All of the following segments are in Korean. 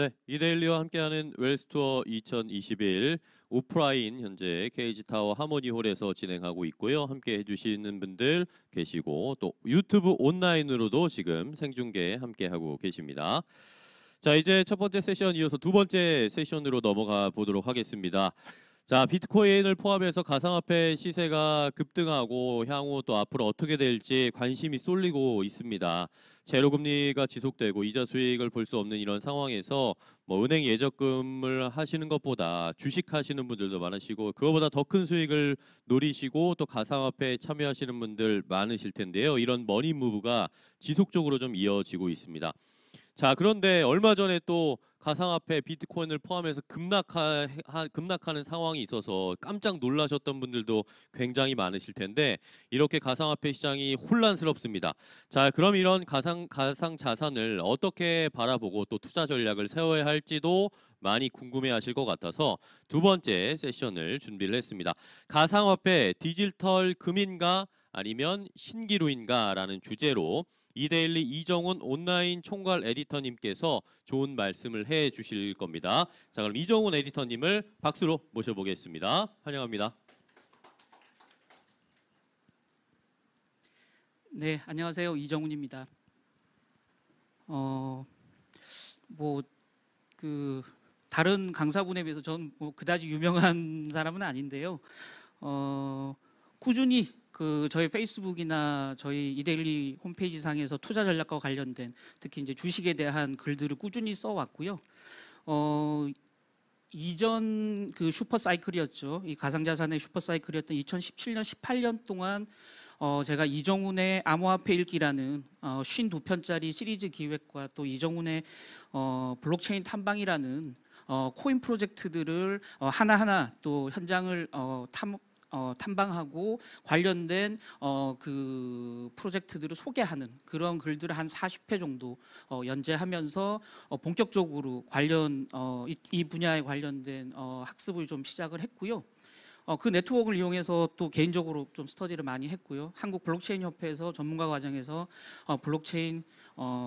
네, 이데일리와 함께하는 웰스투어 2021 오프라인 현재 KG타워 하모니홀에서 진행하고 있고요. 함께 해주시는 분들 계시고 또 유튜브 온라인으로도 지금 생중계 함께하고 계십니다. 자, 이제 첫 번째 세션 이어서 두 번째 세션으로 넘어가 보도록 하겠습니다. 자, 비트코인을 포함해서 가상화폐 시세가 급등하고 향후 또 앞으로 어떻게 될지 관심이 쏠리고 있습니다. 제로금리가 지속되고 이자 수익을 볼 수 없는 이런 상황에서 뭐 은행 예적금을 하시는 것보다 주식하시는 분들도 많으시고 그거보다 더 큰 수익을 노리시고 또 가상화폐에 참여하시는 분들 많으실 텐데요. 이런 머니 무브가 지속적으로 좀 이어지고 있습니다. 자, 그런데 얼마 전에 또 가상화폐 비트코인을 포함해서 급락하는 상황이 있어서 깜짝 놀라셨던 분들도 굉장히 많으실 텐데 이렇게 가상화폐 시장이 혼란스럽습니다. 자, 그럼 이런 가상 자산을 어떻게 바라보고 또 투자 전략을 세워야 할지도 많이 궁금해하실 것 같아서 두 번째 세션을 준비를 했습니다. 가상화폐 디지털 금인가 아니면 신기루인가라는 주제로 이데일리 이정훈 온라인 총괄 에디터님께서 좋은 말씀을 해 주실 겁니다. 자, 그럼 이정훈 에디터님을 박수로 모셔보겠습니다. 환영합니다. 네, 안녕하세요. 이정훈입니다. 다른 강사분에 비해서 저는 뭐 그다지 유명한 사람은 아닌데요. 꾸준히 저희 페이스북이나 저희 이데일리 홈페이지 상에서 투자 전략과 관련된 특히 이제 주식에 대한 글들을 꾸준히 써왔고요. 이전 슈퍼 사이클이었죠. 이 가상자산의 슈퍼 사이클이었던 2017년, 18년 동안 제가 이정훈의 암호화폐 읽기라는 52편짜리 시리즈 기획과 또 이정훈의 블록체인 탐방이라는 코인 프로젝트들을 하나하나 또 현장을 탐방하고 관련된 그 프로젝트들을 소개하는 그런 글들을 한 40회 정도 연재하면서 본격적으로 이 분야에 관련된 학습을 좀 시작을 했고요. 그 네트워크를 이용해서 또 개인적으로 좀 스터디를 많이 했고요. 한국 블록체인 협회에서 전문가 과정에서 블록체인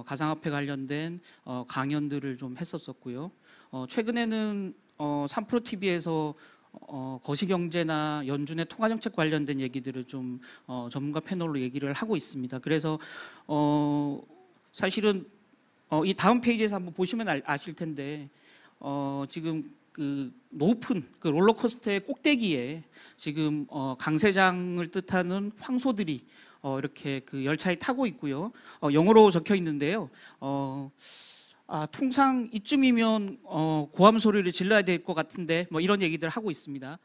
가상화폐 관련된 강연들을 좀 했었었고요. 최근에는 3프로TV에서 거시경제나 연준의 통화정책 관련된 얘기들을 좀 전문가 패널로 얘기를 하고 있습니다. 그래서 사실은 이 다음 페이지에서 한번 보시면 아실 텐데 지금 그 높은 그 롤러코스터의 꼭대기에 지금 강세장을 뜻하는 황소들이 이렇게 그 열차에 타고 있고요. 영어로 적혀 있는데요. 통상 이쯤이면 고함 소리를 질러야 될 것 같은데 뭐 이런 얘기들 하고 있습니다.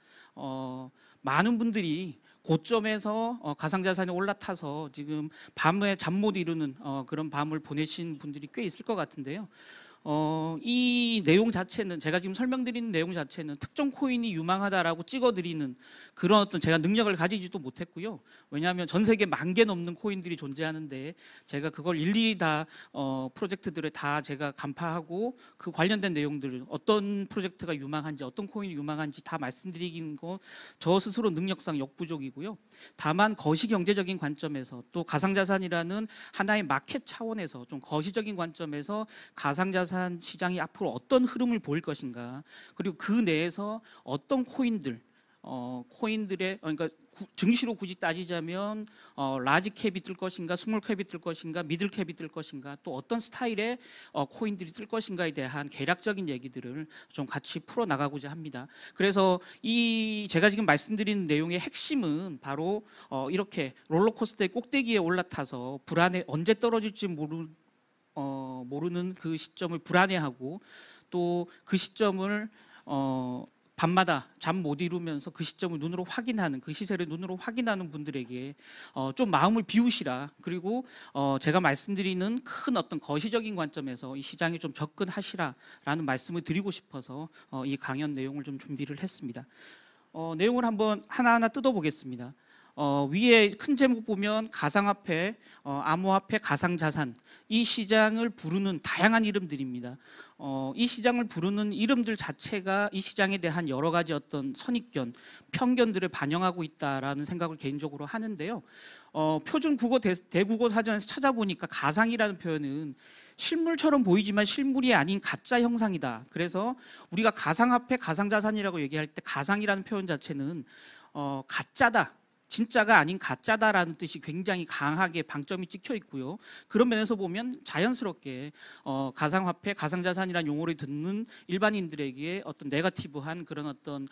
많은 분들이 고점에서 가상자산에 올라타서 지금 밤에 잠 못 이루는 그런 밤을 보내신 분들이 꽤 있을 것 같은데요. 이 내용 자체는 제가 지금 설명드리는 내용 자체는 특정 코인이 유망하다라고 찍어드리는 그런 어떤 제가 능력을 가지지도 못했고요. 왜냐하면 전 세계 10,000개 넘는 코인들이 존재하는데 제가 그걸 일일이 다 프로젝트들을 다 제가 간파하고 그 관련된 내용들을 어떤 프로젝트가 유망한지 어떤 코인이 유망한지 다 말씀드리긴 거 저 스스로 능력상 역부족이고요. 다만 거시경제적인 관점에서 또 가상자산이라는 하나의 마켓 차원에서 좀 거시적인 관점에서 가상자산 시장이 앞으로 어떤 흐름을 보일 것인가, 그리고 그 내에서 어떤 코인들의 그러니까 증시로 굳이 따지자면 라지 캡이 뜰 것인가, 스몰 캡이 뜰 것인가, 미들 캡이 뜰 것인가, 또 어떤 스타일의 코인들이 뜰 것인가에 대한 개략적인 얘기들을 좀 같이 풀어 나가고자 합니다. 그래서 제가 지금 말씀드린 내용의 핵심은 바로 이렇게 롤러코스터의 꼭대기에 올라타서 불안해 언제 떨어질지 모르는 그 시점을 불안해하고 또 그 시점을 밤마다 잠 못 이루면서 그 시점을 눈으로 확인하는, 그 시세를 눈으로 확인하는 분들에게 좀 마음을 비우시라. 그리고 제가 말씀드리는 큰 어떤 거시적인 관점에서 이 시장에 좀 접근하시라라는 말씀을 드리고 싶어서 이 강연 내용을 좀 준비를 했습니다. 내용을 한번 하나하나 뜯어보겠습니다. 위에 큰 제목 보면 가상화폐, 암호화폐, 가상자산 이 시장을 부르는 다양한 이름들입니다. 이 시장을 부르는 이름들 자체가 이 시장에 대한 여러 가지 어떤 선입견, 편견들을 반영하고 있다라는 생각을 개인적으로 하는데요. 표준 국어 대국어 사전에서 찾아보니까 가상이라는 표현은 실물처럼 보이지만 실물이 아닌 가짜 형상이다. 그래서 우리가 가상화폐, 가상자산이라고 얘기할 때 가상이라는 표현 자체는 가짜다. 진짜가 아닌 가짜다라는 뜻이 굉장히 강하게 방점이 찍혀 있고요. 그런 면에서 보면 자연스럽게 가상화폐, 가상자산이라는 용어를 듣는 일반인들에게 어떤 네거티브한 그런 어떤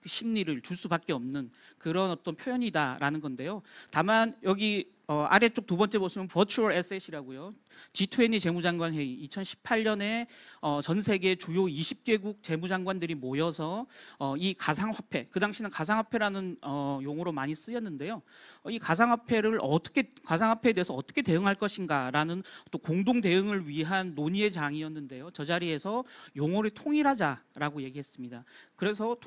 심리를 줄 수밖에 없는 그런 어떤 표현이다라는 건데요. 다만 여기 아래쪽 두 번째 보시면 버추얼 에셋이라고요. G20 재무장관 회의 2018년에 전 세계 주요 20개국 재무장관들이 모여서 이 가상화폐, 그 당시는 가상화폐라는 용어로 많이 쓰였는데요. 이 가상화폐에 대해서 어떻게 대응할 것인가라는 또 공동 대응을 위한 논의의 장이었는데요. 저 자리에서 용어를 통일하자라고 얘기했습니다. 그래서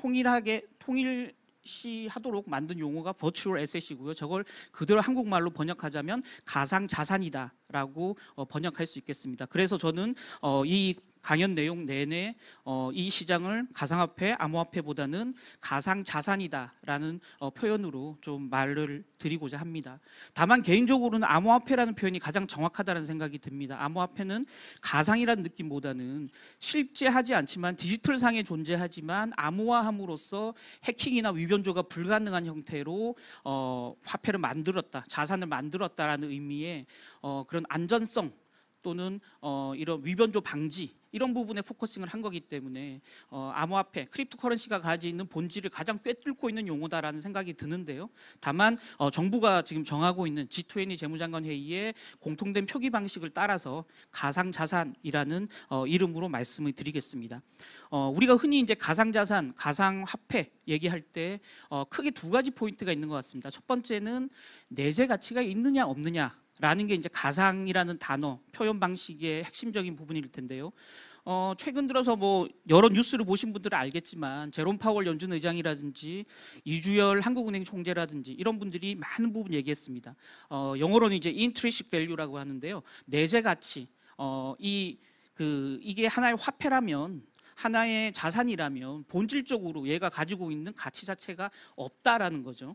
통일시하도록 만든 용어가 버추얼 에셋이고요. 저걸 그대로 한국말로 번역하자면 가상자산이다라고 번역할 수 있겠습니다. 그래서 저는 이 강연 내용 내내 이 시장을 가상화폐, 암호화폐보다는 가상자산이다라는 표현으로 좀 말을 드리고자 합니다. 다만 개인적으로는 암호화폐라는 표현이 가장 정확하다는 생각이 듭니다. 암호화폐는 가상이라는 느낌보다는 실제하지 않지만 디지털상에 존재하지만 암호화함으로써 해킹이나 위변조가 불가능한 형태로 화폐를 만들었다, 자산을 만들었다라는 의미의 그런 안전성 또는 이런 위변조 방지 이런 부분에 포커싱을 한 거기 때문에 암호화폐, 크립토커런시가 가지고 있는 본질을 가장 꿰뚫고 있는 용어다라는 생각이 드는데요. 다만 정부가 지금 정하고 있는 G20 재무장관 회의의 공통된 표기 방식을 따라서 가상자산이라는 이름으로 말씀을 드리겠습니다. 우리가 흔히 이제 가상자산, 가상화폐 얘기할 때 크게 두 가지 포인트가 있는 것 같습니다. 첫 번째는 내재 가치가 있느냐 없느냐 라는 게 이제 가상이라는 단어 표현 방식의 핵심적인 부분일 텐데요. 최근 들어서 뭐 여러 뉴스를 보신 분들은 알겠지만 제롬 파월 연준 의장이라든지 이주열 한국은행 총재라든지 이런 분들이 많은 부분 얘기했습니다. 영어로는 이제 intrinsic value라고 하는데요. 내재 가치. 이게 하나의 화폐라면 하나의 자산이라면 본질적으로 얘가 가지고 있는 가치 자체가 없다라는 거죠.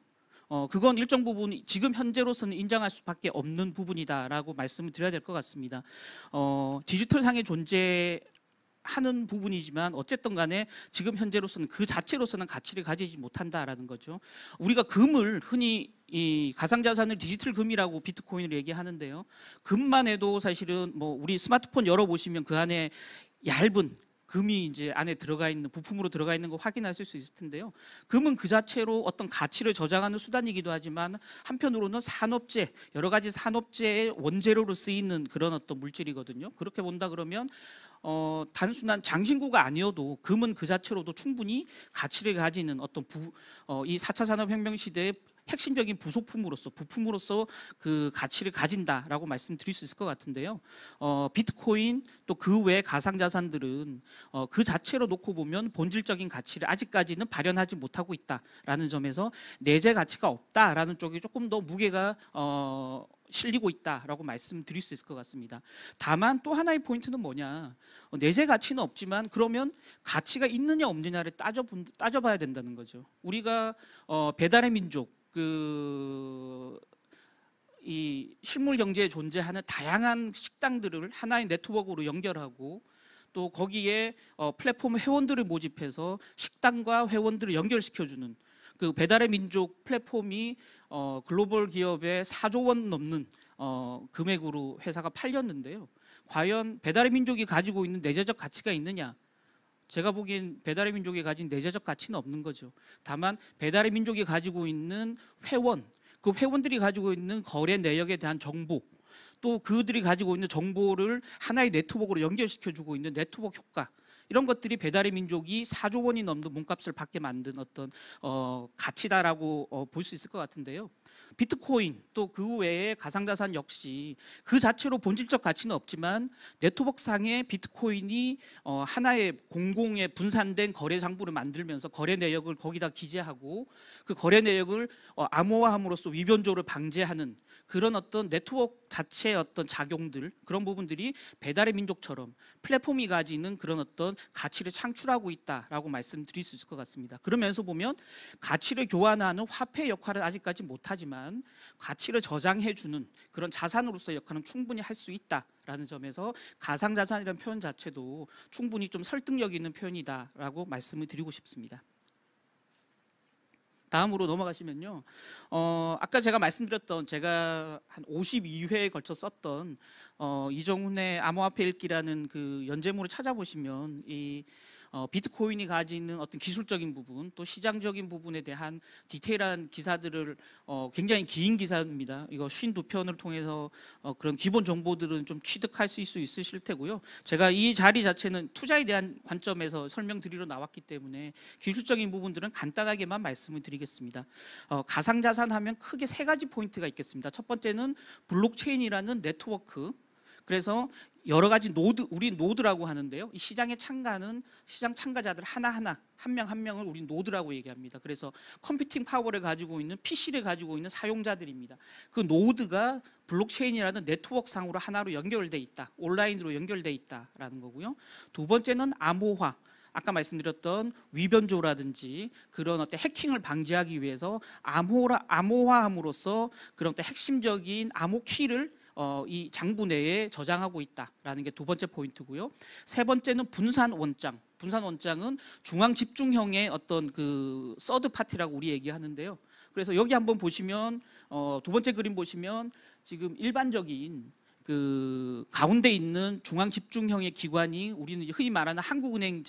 그건 일정 부분 지금 현재로서는 인정할 수밖에 없는 부분이다라고 말씀을 드려야 될 것 같습니다. 디지털상에 존재하는 부분이지만 어쨌든 간에 지금 현재로서는 그 자체로서는 가치를 가지지 못한다라는 거죠. 우리가 금을 흔히 이 가상자산을 디지털 금이라고 비트코인을 얘기하는데요. 금만 해도 사실은 뭐 우리 스마트폰 열어보시면 그 안에 얇은 금이 이제 안에 들어가 있는 부품으로 들어가 있는 거 확인하실 수 있을 텐데요. 금은 그 자체로 어떤 가치를 저장하는 수단이기도 하지만 한편으로는 산업재, 여러 가지 산업재의 원재료로 쓰이는 그런 어떤 물질이거든요. 그렇게 본다 그러면 단순한 장신구가 아니어도 금은 그 자체로도 충분히 가치를 가지는 어떤 이 4차 산업혁명 시대의 핵심적인 부품으로서 그 가치를 가진다라고 말씀드릴 수 있을 것 같은데요. 비트코인 또 그 외 가상자산들은 그 자체로 놓고 보면 본질적인 가치를 아직까지는 발현하지 못하고 있다라는 점에서 내재 가치가 없다라는 쪽이 조금 더 무게가 실리고 있다라고 말씀드릴 수 있을 것 같습니다. 다만 또 하나의 포인트는 뭐냐, 내재 가치는 없지만 그러면 가치가 있느냐 없느냐를 따져봐야 된다는 거죠. 우리가 배달의 민족, 이 실물 경제에 존재하는 다양한 식당들을 하나의 네트워크로 연결하고 또 거기에 플랫폼 회원들을 모집해서 식당과 회원들을 연결시켜주는 그 배달의 민족 플랫폼이 글로벌 기업의 4조 원 넘는 금액으로 회사가 팔렸는데요. 과연 배달의 민족이 가지고 있는 내재적 가치가 있느냐? 제가 보기엔 배달의 민족이 가진 내재적 가치는 없는 거죠. 다만 배달의 민족이 가지고 있는 회원, 그 회원들이 가지고 있는 거래 내역에 대한 정보, 또 그들이 가지고 있는 정보를 하나의 네트워크로 연결시켜주고 있는 네트워크 효과, 이런 것들이 배달의 민족이 4조 원이 넘는 몸값을 받게 만든 어떤 가치다라고 볼 수 있을 것 같은데요. 비트코인 또 그 외에 가상자산 역시 그 자체로 본질적 가치는 없지만 네트워크상의 비트코인이 하나의 공공의 분산된 거래 장부를 만들면서 거래 내역을 거기다 기재하고 그 거래 내역을 암호화함으로써 위변조를 방지하는 그런 어떤 네트워크 자체의 어떤 작용들, 그런 부분들이 배달의 민족처럼 플랫폼이 가지는 그런 어떤 가치를 창출하고 있다라고 말씀드릴 수 있을 것 같습니다. 그러면서 보면 가치를 교환하는 화폐 역할은 아직까지 못하지만 가치를 저장해주는 그런 자산으로서의 역할은 충분히 할 수 있다라는 점에서 가상자산이라는 표현 자체도 충분히 좀 설득력 있는 표현이다라고 말씀을 드리고 싶습니다. 다음으로 넘어가시면요. 아까 제가 말씀드렸던 제가 한 52회에 걸쳐 썼던 이정훈의 암호화폐 읽기라는 그 연재물을 찾아보시면 이 비트코인이 가지는 어떤 기술적인 부분 또 시장적인 부분에 대한 디테일한 기사들을 굉장히 긴 기사입니다. 이거 52편을 통해서 그런 기본 정보들은 좀 취득하실 수 있으실 테고요. 제가 이 자리 자체는 투자에 대한 관점에서 설명드리러 나왔기 때문에 기술적인 부분들은 간단하게만 말씀을 드리겠습니다. 가상자산 하면 크게 세 가지 포인트가 있겠습니다. 첫 번째는 블록체인이라는 네트워크. 그래서 여러 가지 노드, 우리 노드라고 하는데요. 이 시장에 참가하는 시장 참가자들 하나하나 한 명 한 명을 우리 노드라고 얘기합니다. 그래서 컴퓨팅 파워를 가지고 있는 PC를 가지고 있는 사용자들입니다. 그 노드가 블록체인이라는 네트워크상으로 하나로 연결돼 있다. 온라인으로 연결돼 있다라는 거고요. 두 번째는 암호화. 아까 말씀드렸던 위변조라든지 그런 어떤 해킹을 방지하기 위해서 암호화함으로써 그런 어떤 핵심적인 암호 키를 이 장부 내에 저장하고 있다라는 게 두 번째 포인트고요. 세 번째는 분산 원장. 분산 원장은 중앙 집중형의 어떤 그 서드 파티라고 우리 얘기하는데요. 그래서 여기 한번 보시면 두 번째 그림 보시면 지금 일반적인 그 가운데 있는 중앙 집중형의 기관이 우리는 흔히 말하는 한국은행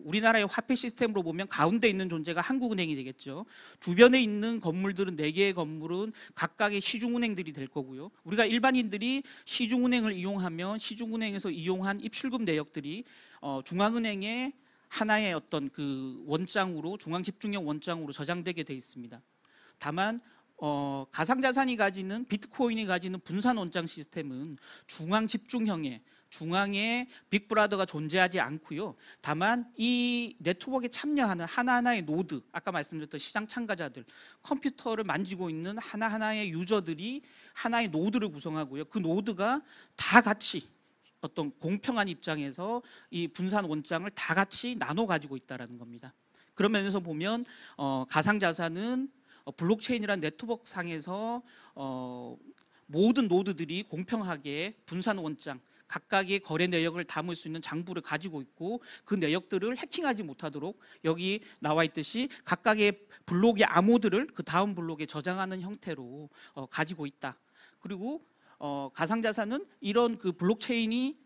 우리나라의 화폐 시스템으로 보면 가운데 있는 존재가 한국은행이 되겠죠. 주변에 있는 건물들은 4개의 건물은 각각의 시중은행들이 될 거고요. 우리가 일반인들이 시중은행을 이용하면 시중은행에서 이용한 입출금 내역들이 중앙은행의 하나의 어떤 그 원장으로 중앙 집중형 원장으로 저장되게 돼 있습니다. 다만 가상자산이 가지는 비트코인이 가지는 분산 원장 시스템은 중앙 집중형의 중앙에 빅브라더가 존재하지 않고요. 다만 이 네트워크에 참여하는 하나하나의 노드, 아까 말씀드렸던 시장 참가자들, 컴퓨터를 만지고 있는 하나하나의 유저들이 하나의 노드를 구성하고요. 그 노드가 다 같이 어떤 공평한 입장에서 이 분산 원장을 다 같이 나눠 가지고 있다는 겁니다. 그런 면에서 보면 가상자산은 블록체인이라는 네트워크 상에서 모든 노드들이 공평하게 분산 원장, 각각의 거래 내역을 담을 수 있는 장부를 가지고 있고 그 내역들을 해킹하지 못하도록 여기 나와 있듯이 각각의 블록의 암호들을 그 다음 블록에 저장하는 형태로 가지고 있다. 그리고 가상자산은 이런 그 블록체인이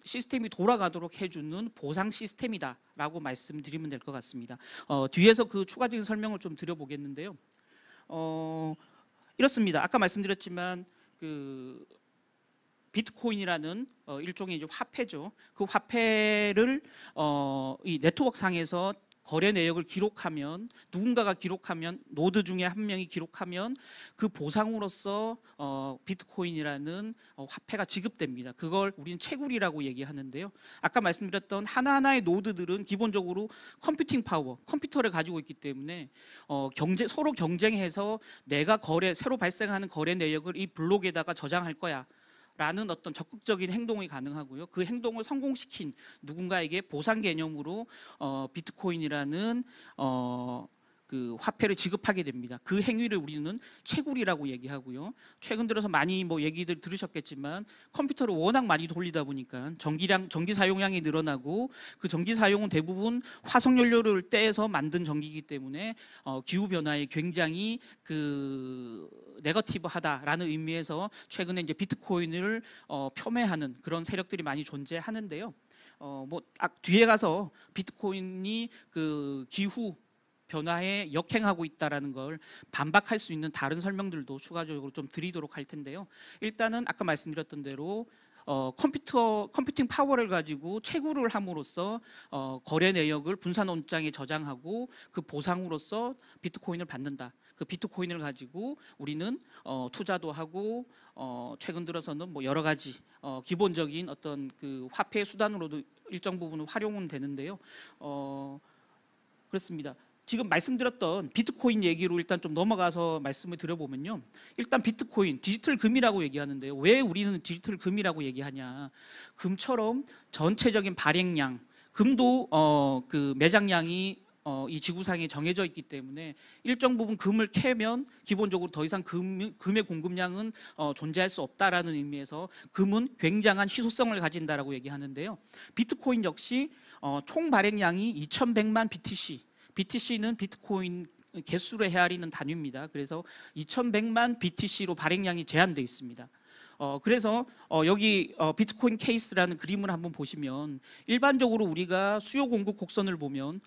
시스템이 돌아가도록 해주는 보상 시스템이다라고 말씀드리면 될 것 같습니다. 뒤에서 그 추가적인 설명을 좀 드려보겠는데요. 이렇습니다. 아까 말씀드렸지만 그 비트코인이라는 일종의 이제 화폐죠. 그 화폐를 이 네트워크 상에서 거래 내역을 기록하면 누군가가 기록하면 노드 중에 한 명이 기록하면 그 보상으로서 비트코인이라는 화폐가 지급됩니다. 그걸 우리는 채굴이라고 얘기하는데요. 아까 말씀드렸던 하나하나의 노드들은 기본적으로 컴퓨팅 파워, 컴퓨터를 가지고 있기 때문에 서로 경쟁해서 내가 새로 발생하는 거래 내역을 이 블록에다가 저장할 거야. 라는 어떤 적극적인 행동이 가능하고요. 그 행동을 성공시킨 누군가에게 보상 개념으로 비트코인이라는 그 화폐를 지급하게 됩니다. 그 행위를 우리는 채굴이라고 얘기하고요. 최근 들어서 많이 뭐 얘기들 들으셨겠지만 컴퓨터를 워낙 많이 돌리다 보니까 전기 사용량이 늘어나고 그 전기 사용은 대부분 화석 연료를 떼서 만든 전기이기 때문에 기후 변화에 굉장히 그 네거티브하다라는 의미에서 최근에 이제 비트코인을 폄훼하는 그런 세력들이 많이 존재하는데요. 뒤에 가서 비트코인이 그 기후 변화에 역행하고 있다라는 걸 반박할 수 있는 다른 설명들도 추가적으로 좀 드리도록 할 텐데요. 일단은 아까 말씀드렸던 대로 컴퓨팅 파워를 가지고 채굴을 함으로써 거래 내역을 분산 원장에 저장하고 그 보상으로서 비트코인을 받는다. 그 비트코인을 가지고 우리는 투자도 하고 최근 들어서는 뭐 여러 가지 기본적인 어떤 그 화폐 수단으로도 일정 부분은 활용은 되는데요. 그렇습니다. 지금 말씀드렸던 비트코인 얘기로 일단 좀 넘어가서 말씀을 드려보면요. 일단 비트코인, 디지털 금이라고 얘기하는데요. 왜 우리는 디지털 금이라고 얘기하냐. 금처럼 전체적인 발행량, 금도 그 매장량이 이 지구상에 정해져 있기 때문에 일정 부분 금을 캐면 기본적으로 더 이상 금의 공급량은 존재할 수 없다라는 의미에서 금은 굉장한 희소성을 가진다라고 얘기하는데요. 비트코인 역시 총 발행량이 2100만 BTC, BTC는 비트코인 개수를 헤아리는 단위입니다. 그래서 2100만 BTC로 발행량이 제한되어 있습니다. 그래서 여기 비트코인 케이스라는 그림을 한번 보시면 일반적으로 우리가 수요 공급 곡선을 보면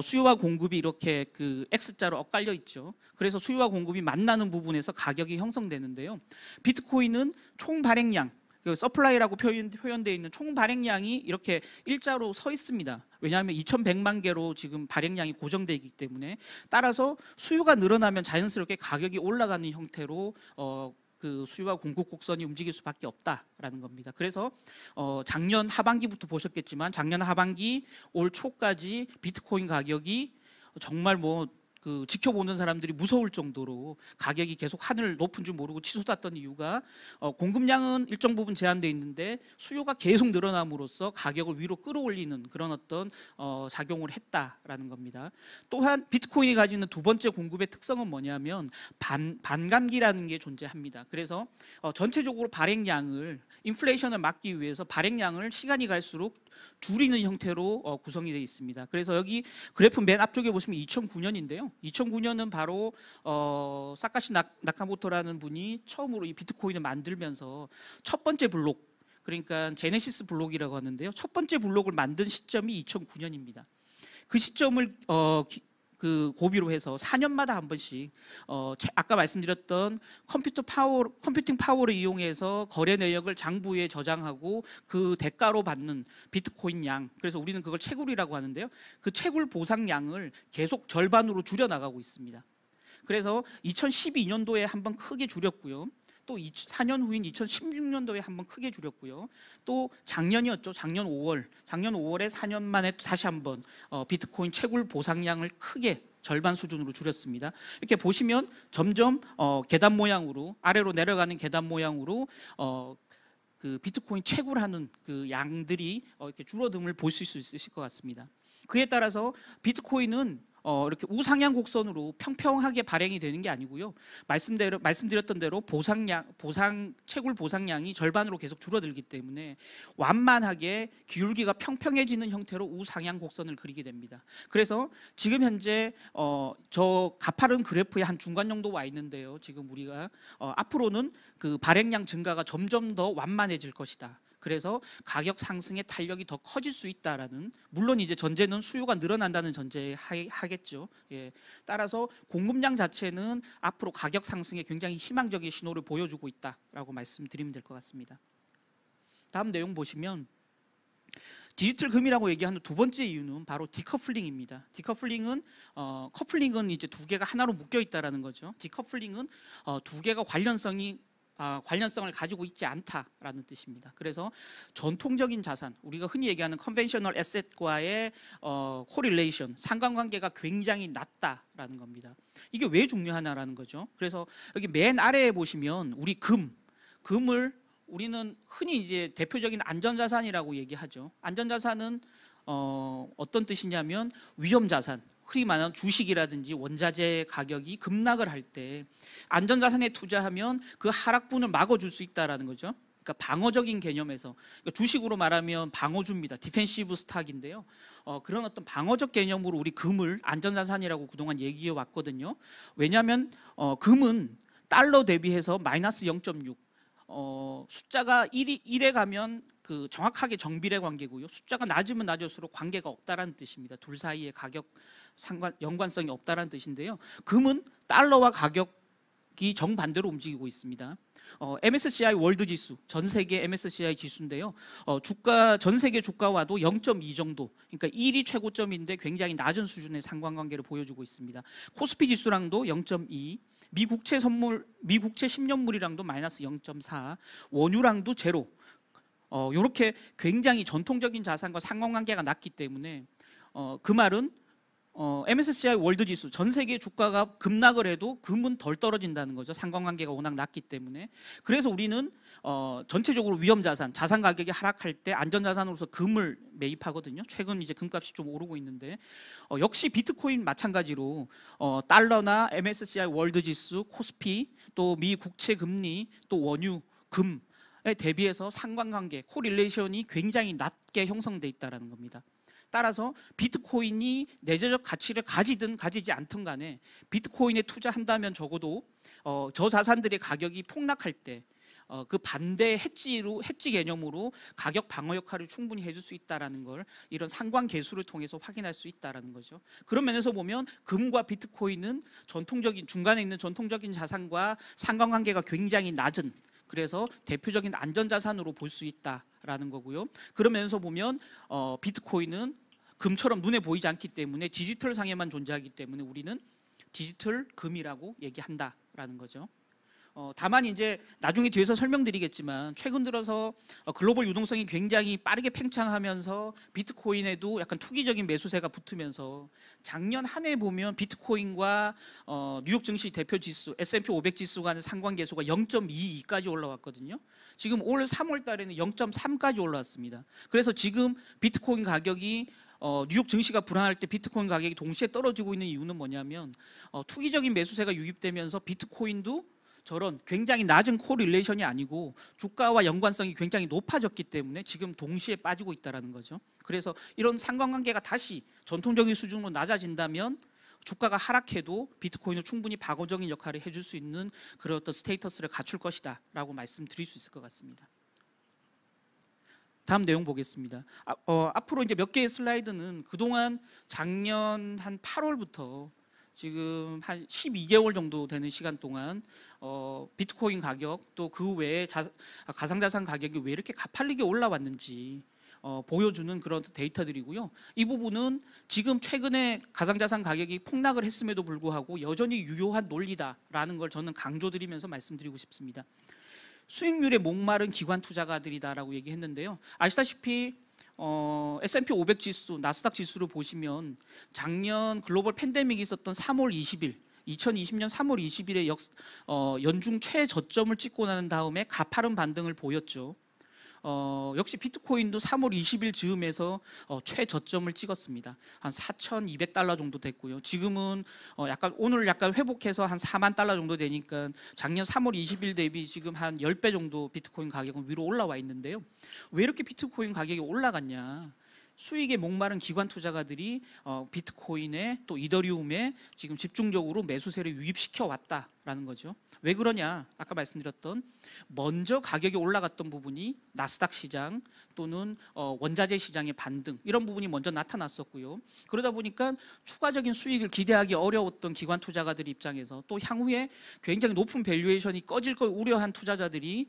수요와 공급이 이렇게 그 X자로 엇갈려 있죠. 그래서 수요와 공급이 만나는 부분에서 가격이 형성되는데요. 비트코인은 총 발행량, 서플라이라고 표현되어 있는 총 발행량이 이렇게 일자로 서 있습니다. 왜냐하면 2100만 개로 지금 발행량이 고정되어 있기 때문에 따라서 수요가 늘어나면 자연스럽게 가격이 올라가는 형태로 그 수요와 공급 곡선이 움직일 수밖에 없다라는 겁니다. 그래서 작년 하반기부터 보셨겠지만 작년 하반기 올 초까지 비트코인 가격이 정말 뭐 그 지켜보는 사람들이 무서울 정도로 가격이 계속 하늘 높은 줄 모르고 치솟았던 이유가 공급량은 일정 부분 제한되어 있는데 수요가 계속 늘어남으로써 가격을 위로 끌어올리는 그런 어떤 작용을 했다라는 겁니다. 또한 비트코인이 가지는 두 번째 공급의 특성은 뭐냐면 반감기라는 게 존재합니다. 그래서 전체적으로 발행량을 인플레이션을 막기 위해서 발행량을 시간이 갈수록 줄이는 형태로 구성이 되어 있습니다. 그래서 여기 그래프 맨 앞쪽에 보시면 2009년인데요. 2009년은 바로 사카시 나카모토라는 분이 처음으로 이 비트코인을 만들면서 첫 번째 블록, 그러니까 제네시스 블록이라고 하는데요. 첫 번째 블록을 만든 시점이 2009년입니다. 그 시점을 그 고비로 해서 4년마다 한 번씩 아까 말씀드렸던 컴퓨팅 파워를 이용해서 거래 내역을 장부에 저장하고 그 대가로 받는 비트코인 양, 그래서 우리는 그걸 채굴이라고 하는데요. 그 채굴 보상량을 계속 절반으로 줄여 나가고 있습니다. 그래서 2012년도에 한 번 크게 줄였고요. 또 4년 후인 2016년도에 한번 크게 줄였고요. 또 작년이었죠. 작년 5월에 4년 만에 다시 한번 비트코인 채굴 보상량을 크게 절반 수준으로 줄였습니다. 이렇게 보시면 점점 계단 모양으로 아래로 내려가는 계단 모양으로 그 비트코인 채굴하는 그 양들이 이렇게 줄어듦을 보실 수 있으실 것 같습니다. 그에 따라서 비트코인은 이렇게 우상향 곡선으로 평평하게 발행이 되는 게 아니고요. 말씀드렸던 대로 채굴 보상량이 절반으로 계속 줄어들기 때문에 완만하게 기울기가 평평해지는 형태로 우상향 곡선을 그리게 됩니다. 그래서 지금 현재 저 가파른 그래프의 한 중간 정도 와 있는데요. 지금 우리가 앞으로는 그 발행량 증가가 점점 더 완만해질 것이다. 그래서 가격 상승의 탄력이 더 커질 수 있다라는, 물론 이제 전제는 수요가 늘어난다는 전제에 하겠죠. 예. 따라서 공급량 자체는 앞으로 가격 상승에 굉장히 희망적인 신호를 보여주고 있다라고 말씀드리면 될 것 같습니다. 다음 내용 보시면 디지털 금이라고 얘기하는 두 번째 이유는 바로 디커플링입니다. 디커플링은 커플링은 이제 두 개가 하나로 묶여 있다라는 거죠. 디커플링은 두 개가 관련성을 가지고 있지 않다라는 뜻입니다. 그래서 전통적인 자산, 우리가 흔히 얘기하는 컨벤셔널 에셋과의 코릴레이션, 상관관계가 굉장히 낮다라는 겁니다. 이게 왜 중요하냐라는 거죠. 그래서 여기 맨 아래에 보시면 우리 금을 우리는 흔히 이제 대표적인 안전자산이라고 얘기하죠. 안전자산은 어떤 뜻이냐면 위험자산, 흔히 말하는 주식이라든지 원자재 가격이 급락을 할 때 안전자산에 투자하면 그 하락분을 막아줄 수 있다는 거죠. 그러니까 방어적인 개념에서, 그러니까 주식으로 말하면 방어주입니다. 디펜시브 스탁인데요. 그런 어떤 방어적 개념으로 우리 금을 안전자산이라고 그동안 얘기해 왔거든요. 왜냐하면 금은 달러 대비해서 마이너스 0.6, 숫자가 1에 가면 그 정확하게 정비례 관계고요. 숫자가 낮으면 낮을수록 관계가 없다라는 뜻입니다. 둘 사이의 가격 연관성이 없다라는 뜻인데요. 금은 달러와 가격이 정반대로 움직이고 있습니다. MSCI 월드 지수, 전 세계 MSCI 지수인데요. 주가 전 세계 주가와도 0.2 정도, 그러니까 1이 최고점인데 굉장히 낮은 수준의 상관관계를 보여주고 있습니다. 코스피 지수랑도 0.2, 미 국채 10년물이랑도 마이너스 0.4, 원유랑도 제로. 이렇게 굉장히 전통적인 자산과 상관관계가 낮기 때문에 그 말은 MSCI 월드 지수 전 세계 주가가 급락을 해도 금은 덜 떨어진다는 거죠. 상관관계가 워낙 낮기 때문에. 그래서 우리는 전체적으로 위험 자산, 자산 가격이 하락할 때 안전 자산으로서 금을 매입하거든요. 최근 이제 금값이 좀 오르고 있는데 역시 비트코인 마찬가지로 달러나 MSCI 월드 지수, 코스피, 또 미 국채 금리, 또 원유, 금에 대비해서 상관관계, 코릴레이션이 굉장히 낮게 형성돼 있다는 겁니다. 따라서 비트코인이 내재적 가치를 가지든 가지지 않든 간에 비트코인에 투자한다면 적어도 저 자산들의 가격이 폭락할 때 그 반대 해지 개념으로 가격 방어 역할을 충분히 해줄 수 있다라는 걸 이런 상관 계수를 통해서 확인할 수 있다라는 거죠. 그런 면에서 보면 금과 비트코인은 전통적인 중간에 있는 전통적인 자산과 상관관계가 굉장히 낮은, 그래서 대표적인 안전자산으로 볼 수 있다라는 거고요. 그러면서 보면 비트코인은 금처럼 눈에 보이지 않기 때문에 디지털 상에만 존재하기 때문에 우리는 디지털 금이라고 얘기한다라는 거죠. 다만 이제 나중에 뒤에서 설명드리겠지만 최근 들어서 글로벌 유동성이 굉장히 빠르게 팽창하면서 비트코인에도 약간 투기적인 매수세가 붙으면서 작년 한 해 보면 비트코인과 뉴욕 증시 대표 지수 S&P 500 지수 간의 상관계수가 0.22까지 올라왔거든요. 지금 올 3월 달에는 0.3까지 올라왔습니다. 그래서 지금 비트코인 가격이 뉴욕 증시가 불안할 때 비트코인 가격이 동시에 떨어지고 있는 이유는 뭐냐면 투기적인 매수세가 유입되면서 비트코인도 저런 굉장히 낮은 코릴레이션이 아니고 주가와 연관성이 굉장히 높아졌기 때문에 지금 동시에 빠지고 있다는 거죠. 그래서 이런 상관관계가 다시 전통적인 수준으로 낮아진다면 주가가 하락해도 비트코인은 충분히 방어적인 역할을 해줄 수 있는 그런 어떤 스테이터스를 갖출 것이다 라고 말씀드릴 수 있을 것 같습니다. 다음 내용 보겠습니다. 앞으로 이제 몇 개의 슬라이드는 그동안 작년 한 8월부터 지금 한 12개월 정도 되는 시간 동안 비트코인 가격 또 그 외에 가상자산 가격이 왜 이렇게 가팔리게 올라왔는지 보여주는 그런 데이터들이고요. 이 부분은 지금 최근에 가상자산 가격이 폭락을 했음에도 불구하고 여전히 유효한 논리다라는 걸 저는 강조드리면서 말씀드리고 싶습니다. 수익률에 목마른 기관 투자가들이다라고 얘기했는데요. 아시다시피 S&P 500 지수, 나스닥 지수를 보시면 작년 글로벌 팬데믹이 있었던 3월 20일, 2020년 3월 20일에 연중 최저점을 찍고 난 다음에 가파른 반등을 보였죠. 역시 비트코인도 3월 20일 즈음에서 최저점을 찍었습니다. 한 4,200달러 정도 됐고요. 지금은 오늘 약간 회복해서 한 4만 달러 정도 되니까 작년 3월 20일 대비 지금 한 10배 정도 비트코인 가격은 위로 올라와 있는데요. 왜 이렇게 비트코인 가격이 올라갔냐? 수익에 목마른 기관 투자가들이 비트코인에 또 이더리움에 지금 집중적으로 매수세를 유입시켜 왔다라는 거죠. 왜 그러냐? 아까 말씀드렸던 먼저 가격이 올라갔던 부분이 나스닥 시장 또는 원자재 시장의 반등, 이런 부분이 먼저 나타났었고요. 그러다 보니까 추가적인 수익을 기대하기 어려웠던 기관 투자가들 입장에서 또 향후에 굉장히 높은 밸류에이션이 꺼질 걸 우려한 투자자들이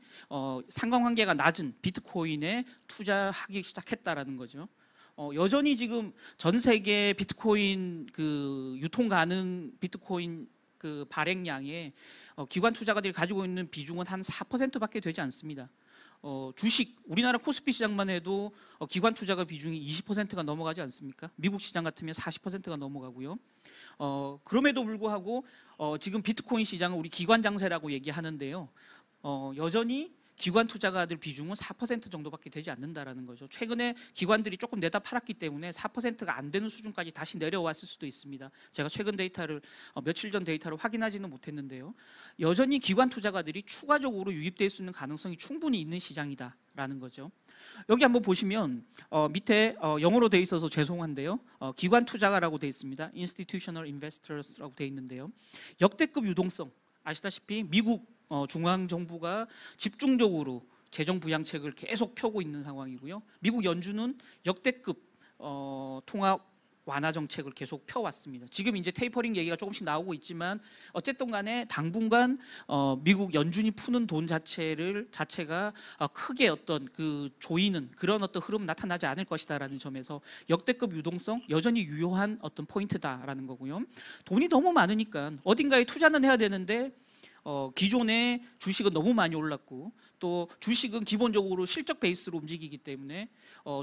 상관관계가 낮은 비트코인에 투자하기 시작했다라는 거죠. 여전히 지금 전 세계 비트코인 그 유통 가능 비트코인 그 발행량에 기관 투자가들이 가지고 있는 비중은 한 4%밖에 되지 않습니다. 주식 우리나라 코스피 시장만 해도 기관 투자가 비중이 20%가 넘어가지 않습니까? 미국 시장 같으면 40%가 넘어가고요. 그럼에도 불구하고 지금 비트코인 시장은 우리 기관 장세라고 얘기하는데요. 여전히 기관 투자가들 비중은 4% 정도밖에 되지 않는다라는 거죠. 최근에 기관들이 조금 내다 팔았기 때문에 4%가 안 되는 수준까지 다시 내려왔을 수도 있습니다. 제가 최근 데이터를 며칠 전 데이터를 확인하지는 못했는데요. 여전히 기관 투자가들이 추가적으로 유입될 수 있는 가능성이 충분히 있는 시장이다라는 거죠. 여기 한번 보시면 밑에 영어로 돼 있어서 죄송한데요. 기관 투자가라고 돼 있습니다. Institutional Investors라고 돼 있는데요. 역대급 유동성, 아시다시피 미국 중앙정부가 집중적으로 재정 부양책을 계속 펴고 있는 상황이고요. 미국 연준은 역대급 통화 완화 정책을 계속 펴왔습니다. 지금 이제 테이퍼링 얘기가 조금씩 나오고 있지만 어쨌든 간에 당분간 미국 연준이 푸는 돈 자체가 크게 어떤 그 조이는 그런 어떤 흐름 나타나지 않을 것이다라는 점에서 역대급 유동성 여전히 유효한 어떤 포인트다라는 거고요. 돈이 너무 많으니까 어딘가에 투자는 해야 되는데 기존의 주식은 너무 많이 올랐고 또 주식은 기본적으로 실적 베이스로 움직이기 때문에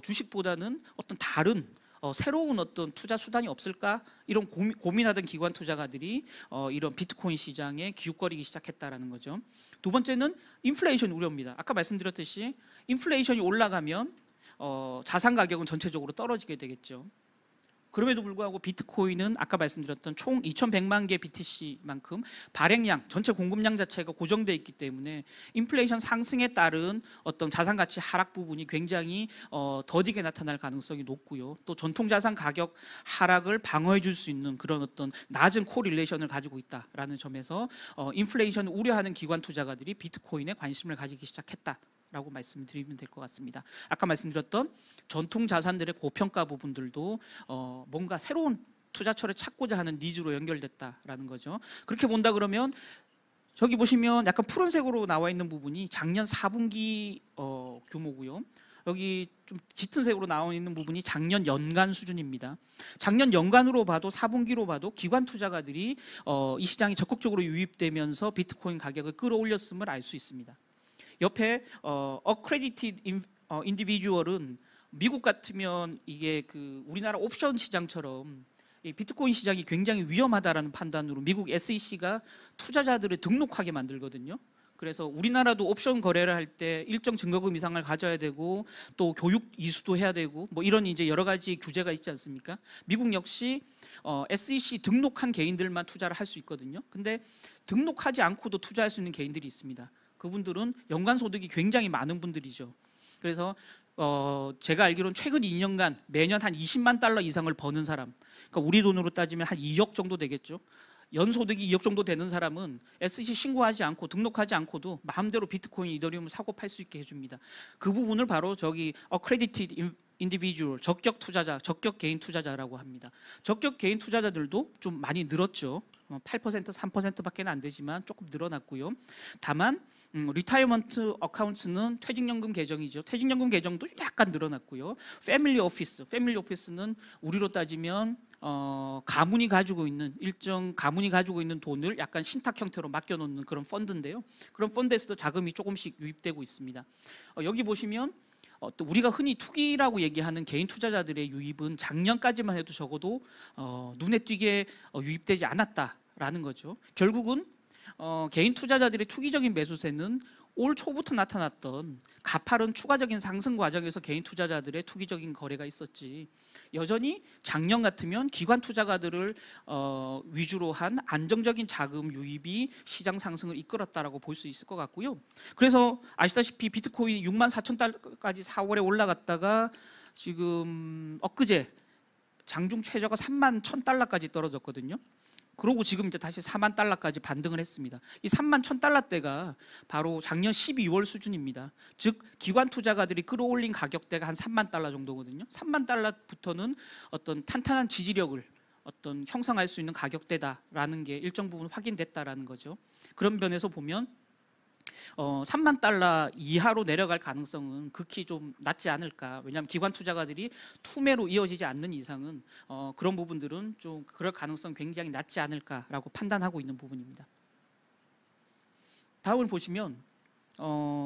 주식보다는 어떤 다른 새로운 어떤 투자 수단이 없을까 이런 고민하던 기관 투자가들이 이런 비트코인 시장에 기웃거리기 시작했다라는 거죠. 두 번째는 인플레이션 우려입니다. 아까 말씀드렸듯이 인플레이션이 올라가면 자산 가격은 전체적으로 떨어지게 되겠죠. 그럼에도 불구하고 비트코인은 아까 말씀드렸던 총 2,100만 개 BTC만큼 발행량, 전체 공급량 자체가 고정되어 있기 때문에 인플레이션 상승에 따른 어떤 자산 가치 하락 부분이 굉장히 더디게 나타날 가능성이 높고요. 또 전통 자산 가격 하락을 방어해 줄 수 있는 그런 어떤 낮은 코릴레이션을 가지고 있다라는 점에서 인플레이션을 우려하는 기관 투자가들이 비트코인에 관심을 가지기 시작했다. 라고 말씀드리면 될 것 같습니다. 아까 말씀드렸던 전통 자산들의 고평가 부분들도 뭔가 새로운 투자처를 찾고자 하는 니즈로 연결됐다라는 거죠. 그렇게 본다 그러면 저기 보시면 약간 푸른색으로 나와 있는 부분이 작년 4분기 규모고요. 여기 좀 짙은 색으로 나와 있는 부분이 작년 연간 수준입니다. 작년 연간으로 봐도 4분기로 봐도 기관 투자가들이 이 시장에 적극적으로 유입되면서 비트코인 가격을 끌어올렸음을 알 수 있습니다. 옆에 accredited individual은 미국 같으면 이게 그 우리나라 옵션 시장처럼 이 비트코인 시장이 굉장히 위험하다라는 판단으로 미국 SEC가 투자자들을 등록하게 만들거든요. 그래서 우리나라도 옵션 거래를 할 때 일정 증거금 이상을 가져야 되고 또 교육 이수도 해야 되고 뭐 이런 이제 여러 가지 규제가 있지 않습니까? 미국 역시 SEC 등록한 개인들만 투자를 할 수 있거든요. 근데 등록하지 않고도 투자할 수 있는 개인들이 있습니다. 그분들은 연간 소득이 굉장히 많은 분들이죠. 그래서 제가 알기로는 최근 2년간 매년 한 20만 달러 이상을 버는 사람, 그러니까 우리 돈으로 따지면 한 2억 정도 되겠죠. 연소득이 2억 정도 되는 사람은 SEC 신고하지 않고 등록하지 않고도 마음대로 비트코인, 이더리움을 사고 팔 수 있게 해줍니다. 그 부분을 바로 저기 accredited individual, 적격 투자자, 적격 개인 투자자라고 합니다. 적격 개인 투자자들도 좀 많이 늘었죠. 8%, 3%밖에 안 되지만 조금 늘어났고요. 다만 리타이어먼트 어카운트는 퇴직연금 계정이죠. 퇴직연금 계정도 약간 늘어났고요. 패밀리 오피스는 우리로 따지면 가문이 가지고 있는 일정 가문이 가지고 있는 돈을 약간 신탁 형태로 맡겨놓는 그런 펀드인데요. 그런 펀드에서도 자금이 조금씩 유입되고 있습니다. 여기 보시면 또 우리가 흔히 투기라고 얘기하는 개인 투자자들의 유입은 작년까지만 해도 적어도 눈에 띄게 유입되지 않았다라는 거죠. 결국은 개인 투자자들의 투기적인 매수세는 올 초부터 나타났던 가파른 추가적인 상승 과정에서 개인 투자자들의 투기적인 거래가 있었지, 여전히 작년 같으면 기관 투자가들을 위주로 한 안정적인 자금 유입이 시장 상승을 이끌었다라고 볼 수 있을 것 같고요. 그래서 아시다시피 비트코인이 64,000달러까지 4월에 올라갔다가 지금 엊그제 장중 최저가 31,000달러까지 떨어졌거든요. 그러고 지금 이제 다시 4만 달러까지 반등을 했습니다. 이 3만 1,000달러대가 바로 작년 12월 수준입니다. 즉 기관 투자가들이 끌어올린 가격대가 한 3만 달러 정도거든요. 3만 달러부터는 어떤 탄탄한 지지력을 어떤 형성할 수 있는 가격대다라는 게 일정 부분 확인됐다라는 거죠. 그런 면에서 보면 3만 달러 이하로 내려갈 가능성은 극히 좀 낮지 않을까. 왜냐하면 기관 투자가들이 투매로 이어지지 않는 이상은 그런 부분들은 좀 그럴 가능성 굉장히 낮지 않을까라고 판단하고 있는 부분입니다. 다음을 보시면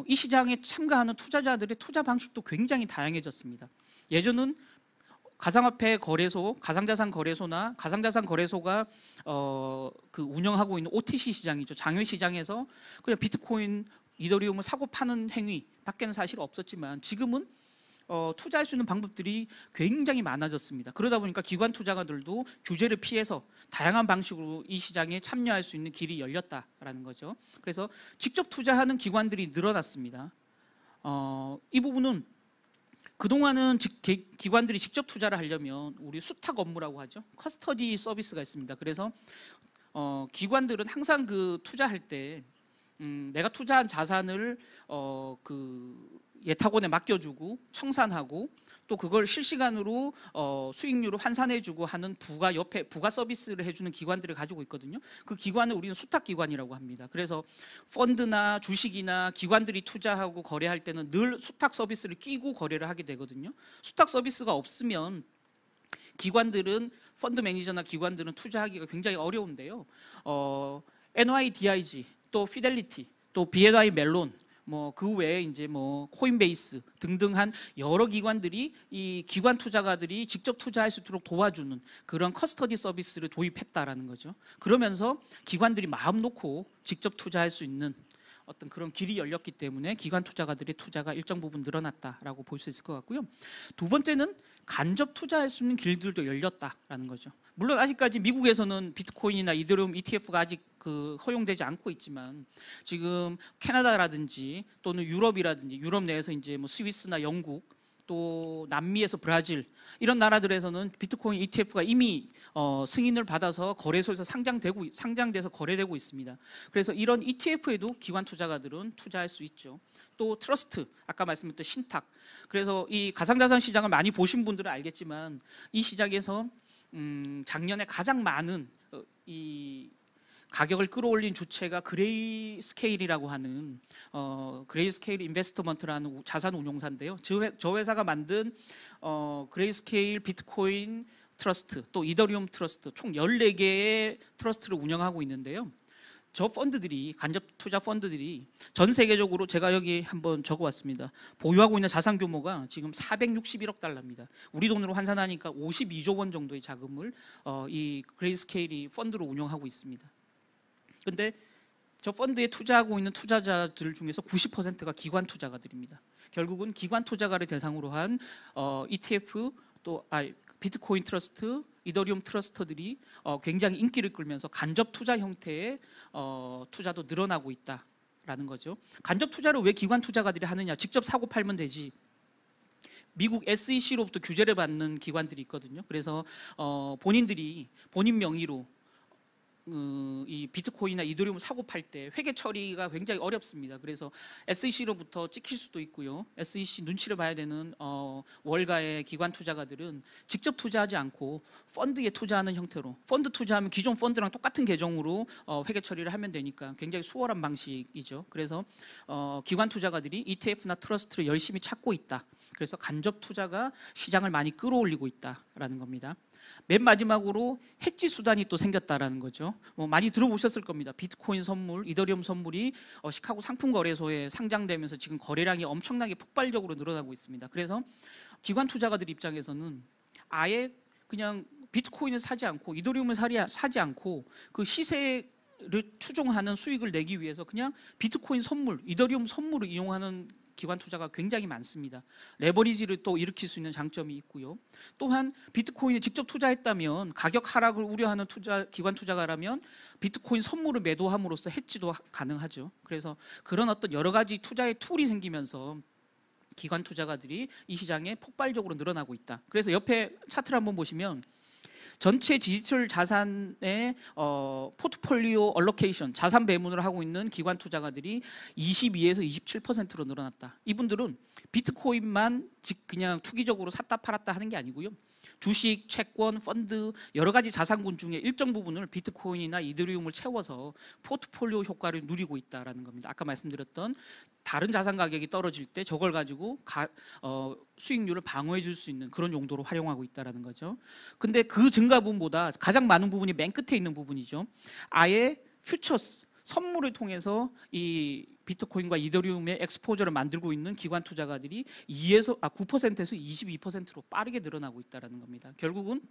이 시장에 참가하는 투자자들의 투자 방식도 굉장히 다양해졌습니다. 예전은 가상화폐 거래소, 가상자산 거래소나 가상자산 거래소가 그 운영하고 있는 OTC 시장이죠. 장외 시장에서 그냥 비트코인, 이더리움을 사고 파는 행위밖에는 사실 없었지만 지금은 투자할 수 있는 방법들이 굉장히 많아졌습니다. 그러다 보니까 기관 투자가들도 규제를 피해서 다양한 방식으로 이 시장에 참여할 수 있는 길이 열렸다라는 거죠. 그래서 직접 투자하는 기관들이 늘어났습니다. 이 부분은 그동안은 기관들이 직접 투자를 하려면 우리 수탁 업무라고 하죠. 커스터디 서비스가 있습니다. 그래서 기관들은 항상 그 투자할 때 내가 투자한 자산을 그 예탁원에 맡겨주고 청산하고 또 그걸 실시간으로 수익률을 환산해주고 하는 옆에 부가 서비스를 해주는 기관들을 가지고 있거든요. 그 기관을 우리는 수탁기관이라고 합니다. 그래서 펀드나 주식이나 기관들이 투자하고 거래할 때는 늘 수탁 서비스를 끼고 거래를 하게 되거든요. 수탁 서비스가 없으면 기관들은 펀드 매니저나 기관들은 투자하기가 굉장히 어려운데요. NYDIG 또 피델리티 또 BNY 멜론 그 외에 이제 코인베이스 등등 한 여러 기관들이 이 기관 투자가들이 직접 투자할 수 있도록 도와주는 그런 커스터디 서비스를 도입했다라는 거죠. 그러면서 기관들이 마음 놓고 직접 투자할 수 있는 어떤 그런 길이 열렸기 때문에 기관 투자가들의 투자가 일정 부분 늘어났다라고 볼 수 있을 것 같고요. 두 번째는 간접 투자할 수 있는 길들도 열렸다라는 거죠. 물론 아직까지 미국에서는 비트코인이나 이더리움 ETF가 아직 허용되지 않고 있지만 지금 캐나다라든지 또는 유럽이라든지 유럽 내에서 이제 스위스나 영국 또 남미에서 브라질 이런 나라들에서는 비트코인 ETF가 이미 승인을 받아서 거래소에서 상장돼서 거래되고 있습니다. 그래서 이런 ETF에도 기관 투자가들은 투자할 수 있죠. 또 트러스트, 아까 말씀드렸던 신탁. 그래서 이 가상자산 시장을 많이 보신 분들은 알겠지만 이 시장에서 작년에 가장 많은 이 가격을 끌어올린 주체가 그레이스케일이라고 하는 그레이스케일 인베스트먼트라는 자산 운용사인데요. 저 회사가 만든 그레이스케일 비트코인 트러스트 또 이더리움 트러스트 총 14개의 트러스트를 운영하고 있는데요. 저 펀드들이 간접 투자 펀드들이 전 세계적으로 제가 여기 한번 적어왔습니다. 보유하고 있는 자산 규모가 지금 461억 달러입니다. 우리 돈으로 환산하니까 52조 원 정도의 자금을 이 그레이스케일이 펀드로 운영하고 있습니다. 근데 저 펀드에 투자하고 있는 투자자들 중에서 90%가 기관 투자가들입니다. 결국은 기관 투자가를 대상으로 한 ETF 또 비트코인 트러스트, 이더리움 트러스터들이 굉장히 인기를 끌면서 간접 투자 형태의 투자도 늘어나고 있다라는 거죠. 간접 투자를 왜 기관 투자가들이 하느냐? 직접 사고 팔면 되지. 미국 SEC로부터 규제를 받는 기관들이 있거든요. 그래서 본인들이 본인 명의로 이 비트코인이나 이더리움을 사고 팔 때 회계 처리가 굉장히 어렵습니다. 그래서 SEC로부터 찍힐 수도 있고요. SEC 눈치를 봐야 되는 월가의 기관 투자가들은 직접 투자하지 않고 펀드에 투자하는 형태로 펀드 투자하면 기존 펀드랑 똑같은 계정으로 회계 처리를 하면 되니까 굉장히 수월한 방식이죠. 그래서 기관 투자가들이 ETF나 트러스트를 열심히 찾고 있다. 그래서 간접 투자가 시장을 많이 끌어올리고 있다라는 겁니다. 맨 마지막으로 해지 수단이 또 생겼다라는 거죠. 많이 들어보셨을 겁니다. 비트코인 선물, 이더리움 선물이 시카고 상품거래소에 상장되면서 지금 거래량이 엄청나게 폭발적으로 늘어나고 있습니다. 그래서 기관 투자가들 입장에서는 아예 그냥 비트코인을 사지 않고 이더리움을 사지 않고 그 시세를 추종하는 수익을 내기 위해서 그냥 비트코인 선물, 이더리움 선물을 이용하는 기관 투자가 굉장히 많습니다. 레버리지를 또 일으킬 수 있는 장점이 있고요. 또한 비트코인에 직접 투자했다면 가격 하락을 우려하는 기관 투자가라면 비트코인 선물을 매도함으로써 해지도 가능하죠. 그래서 그런 어떤 여러 가지 투자의 툴이 생기면서 기관 투자가들이 이 시장에 폭발적으로 늘어나고 있다. 그래서 옆에 차트를 한번 보시면 전체 디지털 자산의 포트폴리오 얼로케이션, 자산 배분을 하고 있는 기관 투자가들이 22에서 27%로 늘어났다. 이분들은 비트코인만 그냥 투기적으로 샀다 팔았다 하는 게 아니고요. 주식, 채권, 펀드 여러 가지 자산군 중에 일정 부분을 비트코인이나 이더리움을 채워서 포트폴리오 효과를 누리고 있다라는 겁니다. 아까 말씀드렸던 다른 자산 가격이 떨어질 때 저걸 가지고 수익률을 방어해 줄 수 있는 그런 용도로 활용하고 있다라는 거죠. 근데 그 증가분보다 가장 많은 부분이 맨 끝에 있는 부분이죠. 아예 퓨처스 선물을 통해서 이 비트코인과 이더리움의 엑스포저를 만들고 있는 기관 투자가들이 9%에서 22%로 빠르게 늘어나고 있다는 겁니다. 결국은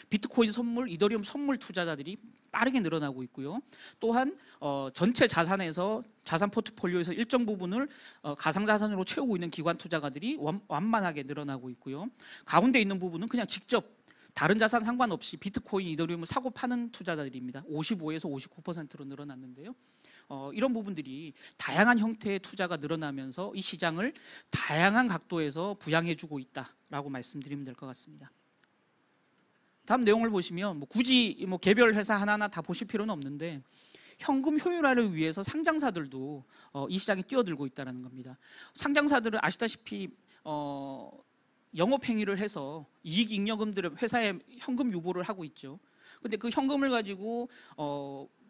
비트코인 선물, 이더리움 선물 투자자들이 빠르게 늘어나고 있고요. 또한 전체 자산에서 자산 포트폴리오에서 일정 부분을 가상자산으로 채우고 있는 기관 투자가들이 완만하게 늘어나고 있고요. 가운데 있는 부분은 그냥 직접 다른 자산 상관없이 비트코인, 이더리움을 사고 파는 투자자들입니다. 55에서 59%로 늘어났는데요. 이런 부분들이 다양한 형태의 투자가 늘어나면서 이 시장을 다양한 각도에서 부양해주고 있다라고 말씀드리면 될 것 같습니다. 다음 내용을 보시면 굳이 개별 회사 하나하나 다 보실 필요는 없는데 현금 효율화를 위해서 상장사들도 이 시장에 뛰어들고 있다는 겁니다. 상장사들은 아시다시피 영업 행위를 해서 이익 잉여금들을 회사에 현금 유보를 하고 있죠. 근데 그 현금을 가지고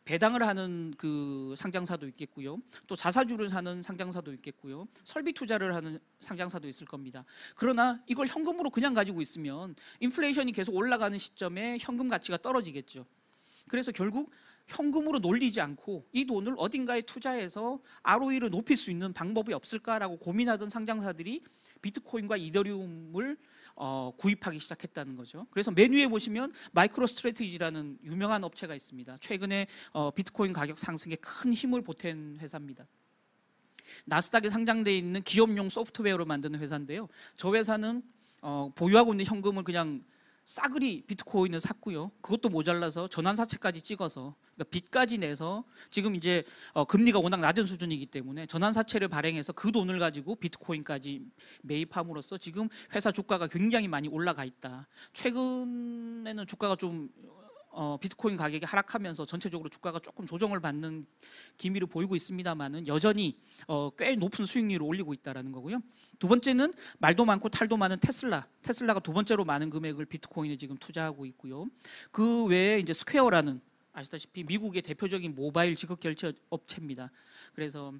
배당을 하는 그 상장사도 있겠고요. 또 자사주를 사는 상장사도 있겠고요. 설비 투자를 하는 상장사도 있을 겁니다. 그러나 이걸 현금으로 그냥 가지고 있으면 인플레이션이 계속 올라가는 시점에 현금 가치가 떨어지겠죠. 그래서 결국 현금으로 놀리지 않고 이 돈을 어딘가에 투자해서 ROE를 높일 수 있는 방법이 없을까라고 고민하던 상장사들이 비트코인과 이더리움을 구입하기 시작했다는 거죠. 그래서 맨 위에 보시면 마이크로 스트래티지라는 유명한 업체가 있습니다. 최근에 비트코인 가격 상승에 큰 힘을 보탠 회사입니다. 나스닥에 상장되어 있는 기업용 소프트웨어를 만드는 회사인데요. 저 회사는 보유하고 있는 현금을 그냥 싸그리 비트코인을 샀고요. 그것도 모자라서 전환사채까지 찍어서, 그러니까 빚까지 내서, 지금 이제 금리가 워낙 낮은 수준이기 때문에 전환사채를 발행해서 그 돈을 가지고 비트코인까지 매입함으로써 지금 회사 주가가 굉장히 많이 올라가 있다. 최근에는 주가가 좀 비트코인 가격이 하락하면서 전체적으로 주가가 조금 조정을 받는 기미를 보이고 있습니다만은 여전히 꽤 높은 수익률을 올리고 있다는 거고요. 두 번째는 말도 많고 탈도 많은 테슬라가 두 번째로 많은 금액을 비트코인에 지금 투자하고 있고요. 그 외에 이제 스퀘어라는, 아시다시피 미국의 대표적인 모바일 지급 결제 업체입니다. 그래서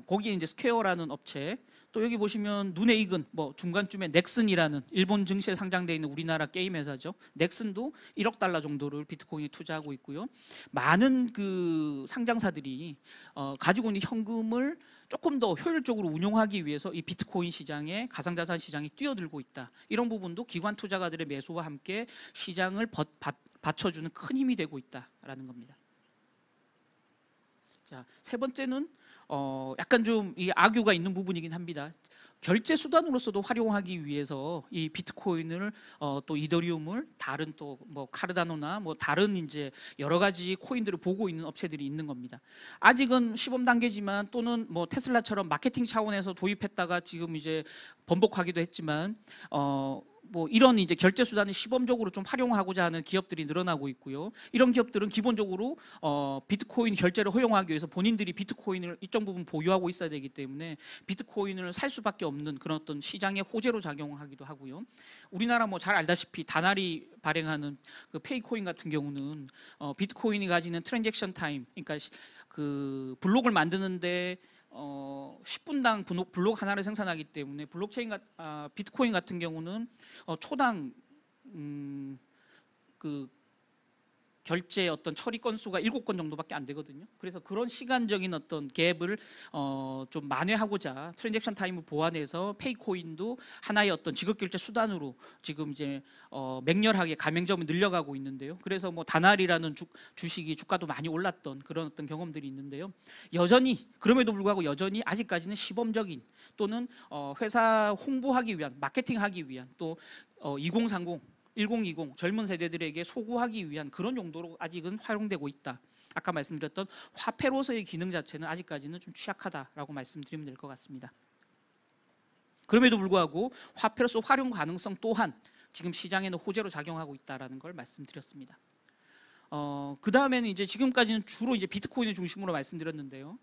거기에 이제 스퀘어라는 업체, 또 여기 보시면 눈에 익은 중간쯤에 넥슨이라는 일본 증시에 상장되어 있는 우리나라 게임 회사죠. 넥슨도 1억 달러 정도를 비트코인에 투자하고 있고요. 많은 그 상장사들이 가지고 있는 현금을 조금 더 효율적으로 운용하기 위해서 이 비트코인 시장에, 가상자산 시장에 뛰어들고 있다. 이런 부분도 기관 투자가들의 매수와 함께 시장을 받쳐주는 큰 힘이 되고 있다라는 겁니다. 자, 세 번째는 약간 좀 이 악유가 있는 부분이긴 합니다. 결제 수단으로서도 활용하기 위해서 이 비트코인을 또 이더리움을 다른 또 카르다노나 다른 이제 여러 가지 코인들을 보고 있는 업체들이 있는 겁니다. 아직은 시범 단계지만, 또는 테슬라처럼 마케팅 차원에서 도입했다가 지금 이제 번복하기도 했지만 이런 이제 결제 수단을 시범적으로 좀 활용하고자 하는 기업들이 늘어나고 있고요. 이런 기업들은 기본적으로 비트코인 결제를 허용하기 위해서 본인들이 비트코인을 일정 부분 보유하고 있어야 되기 때문에 비트코인을 살 수밖에 없는 그런 어떤 시장의 호재로 작용하기도 하고요. 우리나라 잘 알다시피 다나리 발행하는 그 페이코인 같은 경우는 비트코인이 가지는 트랜잭션 타임, 그러니까 그 블록을 만드는데 10분당 블록 하나를 생산하기 때문에 비트코인 같은 경우는 초당 그 결제 어떤 처리 건수가 7건 정도밖에 안 되거든요. 그래서 그런 시간적인 어떤 갭을 좀 만회하고자 트랜잭션 타임을 보완해서 페이코인도 하나의 어떤 지급 결제 수단으로 지금 이제 맹렬하게 가맹점을 늘려가고 있는데요. 그래서 다날이라는 주식이 주가도 많이 올랐던 그런 어떤 경험들이 있는데요. 그럼에도 불구하고 여전히 아직까지는 시범적인, 또는 회사 홍보하기 위한, 마케팅하기 위한, 또 2030 1020 젊은 세대들에게 소구하기 위한 그런 용도로 아직은 활용되고 있다. 아까 말씀드렸던 화폐로서의 기능 자체는 아직까지는 좀 취약하다라고 말씀드리면 될 것 같습니다. 그럼에도 불구하고 화폐로서 활용 가능성 또한 지금 시장에는 호재로 작용하고 있다라는 걸 말씀드렸습니다. 그 다음에는 이제 지금까지는 주로 이제 비트코인을 중심으로 말씀드렸는데요.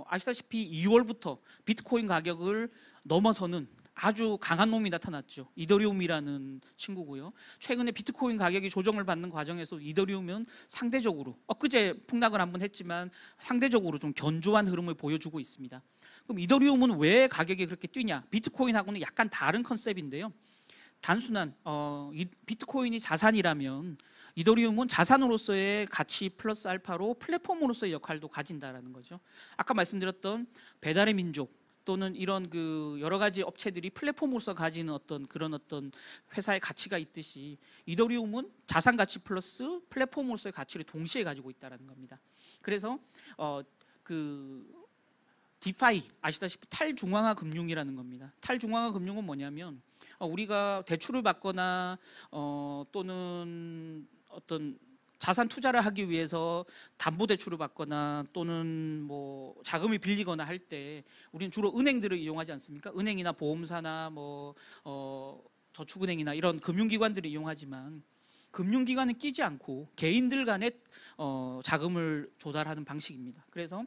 아시다시피 2월부터 비트코인 가격을 넘어서는 아주 강한 놈이 나타났죠. 이더리움이라는 친구고요. 최근에 비트코인 가격이 조정을 받는 과정에서 이더리움은 상대적으로, 엊그제 폭락을 한번 했지만 상대적으로 좀 견조한 흐름을 보여주고 있습니다. 그럼 이더리움은 왜 가격이 그렇게 뛰냐? 비트코인하고는 약간 다른 컨셉인데요. 단순한 비트코인이 자산이라면 이더리움은 자산으로서의 가치 플러스 알파로 플랫폼으로서의 역할도 가진다라는 거죠. 아까 말씀드렸던 배달의 민족, 또는 이런 그 여러 가지 업체들이 플랫폼으로서 가지는 그런 어떤 회사의 가치가 있듯이 이더리움은 자산 가치 플러스 플랫폼으로서의 가치를 동시에 가지고 있다는 겁니다. 그래서 그 디파이, 아시다시피 탈중앙화 금융이라는 겁니다. 탈중앙화 금융은 뭐냐면 우리가 대출을 받거나 또는 어떤 자산 투자를 하기 위해서 담보 대출을 받거나 또는 자금을 빌리거나 할 때 우리는 주로 은행들을 이용하지 않습니까? 은행이나 보험사나 저축은행이나 이런 금융기관들을 이용하지만, 금융기관은 끼지 않고 개인들 간에 자금을 조달하는 방식입니다. 그래서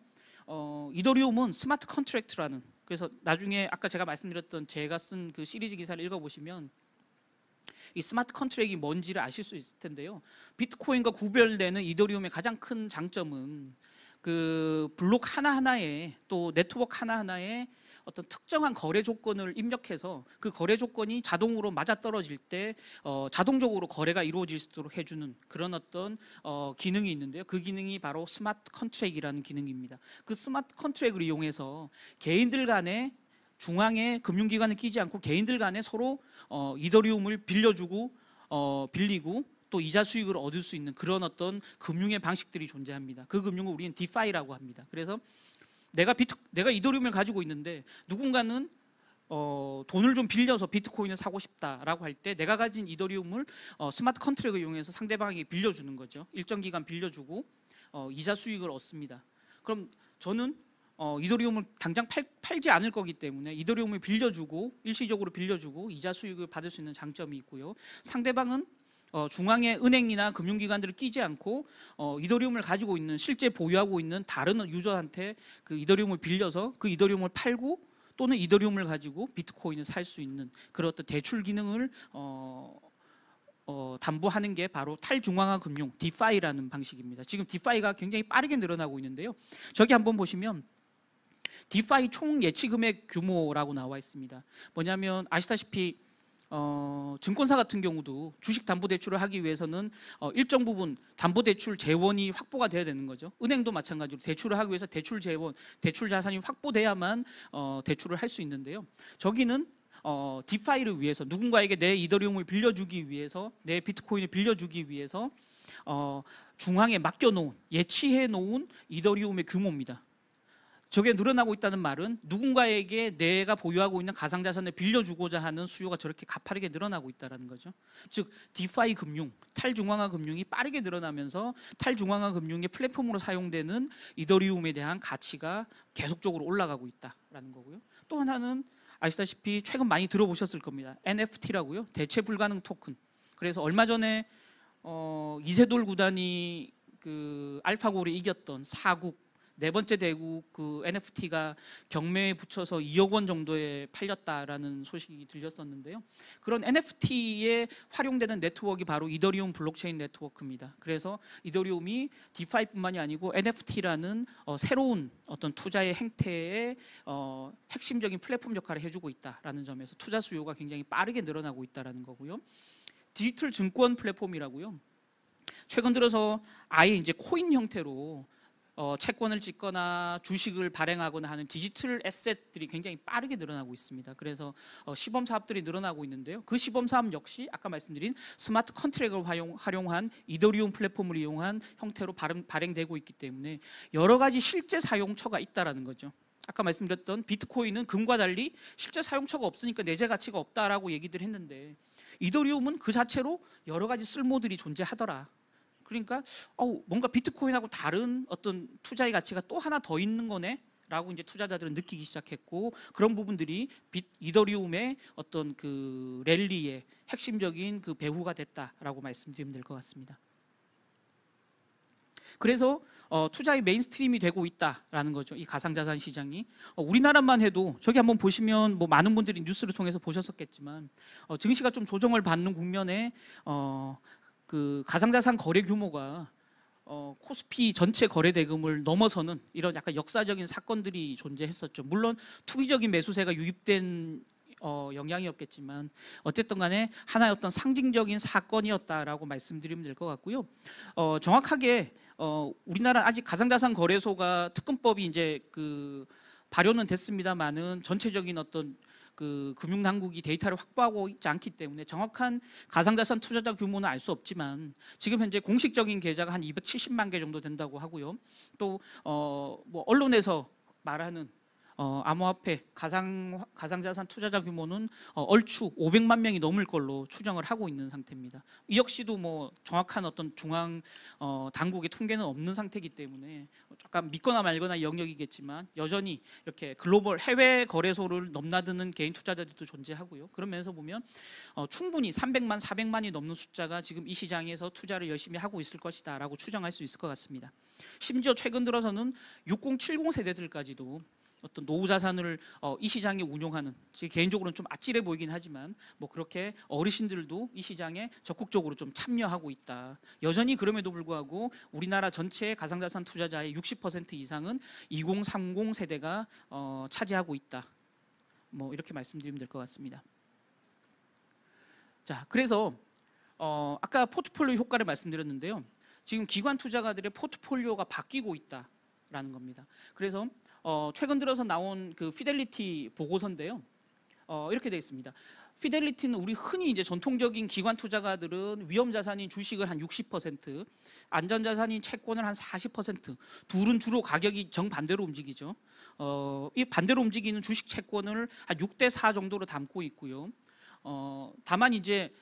이더리움은 스마트 컨트랙트라는, 그래서 나중에 아까 제가 말씀드렸던 제가 쓴 그 시리즈 기사를 읽어보시면 이 스마트 컨트랙이 뭔지를 아실 수 있을 텐데요. 비트코인과 구별되는 이더리움의 가장 큰 장점은 그 블록 하나하나에 또 네트워크 하나하나에 어떤 특정한 거래 조건을 입력해서 그 거래 조건이 자동으로 맞아떨어질 때 자동적으로 거래가 이루어질 수 있도록 해주는 그런 어떤 기능이 있는데요. 그 기능이 바로 스마트 컨트랙이라는 기능입니다. 그 스마트 컨트랙을 이용해서 개인들 간에 중앙에 금융기관을 끼지 않고 개인들 간에 서로 이더리움을 빌려주고 빌리고 또 이자 수익을 얻을 수 있는 그런 어떤 금융의 방식들이 존재합니다. 그 금융을 우리는 디파이라고 합니다. 그래서 내가 이더리움을 가지고 있는데 누군가는 돈을 좀 빌려서 비트코인을 사고 싶다라고 할 때 내가 가진 이더리움을 스마트 컨트랙을 이용해서 상대방에게 빌려주는 거죠. 일정 기간 빌려주고 이자 수익을 얻습니다. 그럼 저는 이더리움을 당장 팔지 않을 거기 때문에 이더리움을 빌려주고 일시적으로 빌려주고 이자 수익을 받을 수 있는 장점이 있고요. 상대방은 중앙의 은행이나 금융기관들을 끼지 않고 이더리움을 가지고 있는 실제 보유하고 있는 다른 유저한테 그 이더리움을 빌려서 그 이더리움을 팔고 또는 이더리움을 가지고 비트코인을 살 수 있는 그런 어떤 대출 기능을 담보하는 게 바로 탈중앙화 금융 디파이라는 방식입니다. 지금 디파이가 굉장히 빠르게 늘어나고 있는데요. 저기 한번 보시면 디파이 총 예치 금액 규모라고 나와 있습니다. 뭐냐면 아시다시피 증권사 같은 경우도 주식 담보 대출을 하기 위해서는 일정 부분 담보 대출 재원이 확보가 돼야 되는 거죠. 은행도 마찬가지로 대출을 하기 위해서 대출 재원, 대출 자산이 확보돼야만 대출을 할 수 있는데요. 저기는 디파이를 위해서 누군가에게 내 이더리움을 빌려주기 위해서 내 비트코인을 빌려주기 위해서 중앙에 맡겨놓은 예치해 놓은 이더리움의 규모입니다. 저게 늘어나고 있다는 말은 누군가에게 내가 보유하고 있는 가상자산을 빌려주고자 하는 수요가 저렇게 가파르게 늘어나고 있다는 거죠. 즉 디파이 금융, 탈중앙화 금융이 빠르게 늘어나면서 탈중앙화 금융의 플랫폼으로 사용되는 이더리움에 대한 가치가 계속적으로 올라가고 있다는 거고요. 또 하나는 아시다시피 최근 많이 들어보셨을 겁니다. NFT라고요. 대체 불가능 토큰. 그래서 얼마 전에 이세돌 구단이 그 알파고를 이겼던 사국 네 번째 대국 그 NFT가 경매에 붙여서 2억 원 정도에 팔렸다라는 소식이 들렸었는데요. 그런 NFT에 활용되는 네트워크가 바로 이더리움 블록체인 네트워크입니다. 그래서 이더리움이 디파이뿐만이 아니고 NFT라는 새로운 어떤 투자의 행태의 핵심적인 플랫폼 역할을 해주고 있다라는 점에서 투자 수요가 굉장히 빠르게 늘어나고 있다라는 거고요. 디지털 증권 플랫폼이라고요. 최근 들어서 아예 이제 코인 형태로 채권을 찍거나 주식을 발행하거나 하는 디지털 에셋들이 굉장히 빠르게 늘어나고 있습니다. 그래서 시범 사업들이 늘어나고 있는데요. 그 시범 사업 역시 아까 말씀드린 스마트 컨트랙을 활용한 이더리움 플랫폼을 이용한 형태로 발행되고 있기 때문에 여러 가지 실제 사용처가 있다라는 거죠. 아까 말씀드렸던 비트코인은 금과 달리 실제 사용처가 없으니까 내재 가치가 없다라고 얘기들 했는데 이더리움은 그 자체로 여러 가지 쓸모들이 존재하더라. 그러니까 뭔가 비트코인하고 다른 어떤 투자의 가치가 또 하나 더 있는 거네 라고 이제 투자자들은 느끼기 시작했고 그런 부분들이 이더리움의 어떤 그 랠리의 핵심적인 그 배후가 됐다라고 말씀드리면 될 것 같습니다. 그래서 투자의 메인스트림이 되고 있다라는 거죠. 이 가상자산 시장이 우리나라만 해도 저기 한번 보시면 뭐 많은 분들이 뉴스를 통해서 보셨었겠지만 증시가 좀 조정을 받는 국면에 그 가상자산 거래 규모가 코스피 전체 거래 대금을 넘어서는 이런 약간 역사적인 사건들이 존재했었죠. 물론 투기적인 매수세가 유입된 영향이었겠지만 어쨌든 간에 하나의 어떤 상징적인 사건이었다라고 말씀드리면 될 것 같고요. 정확하게 우리나라 아직 가상자산 거래소가 특검법이 이제 그 발효는 됐습니다만은 전체적인 어떤 그 금융당국이 데이터를 확보하고 있지 않기 때문에 정확한 가상자산 투자자 규모는 알 수 없지만 지금 현재 공식적인 계좌가 한 270만 개 정도 된다고 하고요. 또 뭐 언론에서 말하는 암호화폐 가상자산 투자자 규모는 얼추 500만 명이 넘을 걸로 추정을 하고 있는 상태입니다. 이 역시도 뭐 정확한 어떤 중앙 당국의 통계는 없는 상태이기 때문에 약간 믿거나 말거나 이 영역이겠지만 여전히 이렇게 글로벌 해외 거래소를 넘나드는 개인 투자자들도 존재하고요. 그런 면에서 보면 충분히 300만, 400만이 넘는 숫자가 지금 이 시장에서 투자를 열심히 하고 있을 것이다라고 추정할 수 있을 것 같습니다. 심지어 최근 들어서는 60, 70 세대들까지도 어떤 노후 자산을 이 시장에 운용하는, 제 개인적으로는 좀 아찔해 보이긴 하지만 뭐 그렇게 어르신들도 이 시장에 적극적으로 좀 참여하고 있다. 여전히 그럼에도 불구하고 우리나라 전체 가상자산 투자자의 60% 이상은 2030 세대가 차지하고 있다. 뭐 이렇게 말씀드리면 될 것 같습니다. 자, 그래서 아까 포트폴리오 효과를 말씀드렸는데요. 지금 기관 투자가들의 포트폴리오가 바뀌고 있다라는 겁니다. 그래서 최근 들어서 나온 그 피델리티 보고서인데요. 이렇게 되어 있습니다. 피델리티는 우리 흔히 이제 전통적인 기관 투자가들은 위험 자산인 주식을 한 60%, 안전 자산인 채권을 한 40%, 둘은 주로 가격이 정반대로 움직이죠. 이 반대로 움직이는 주식 채권을 한 6대 4 정도로 담고 있고요. 다만 이제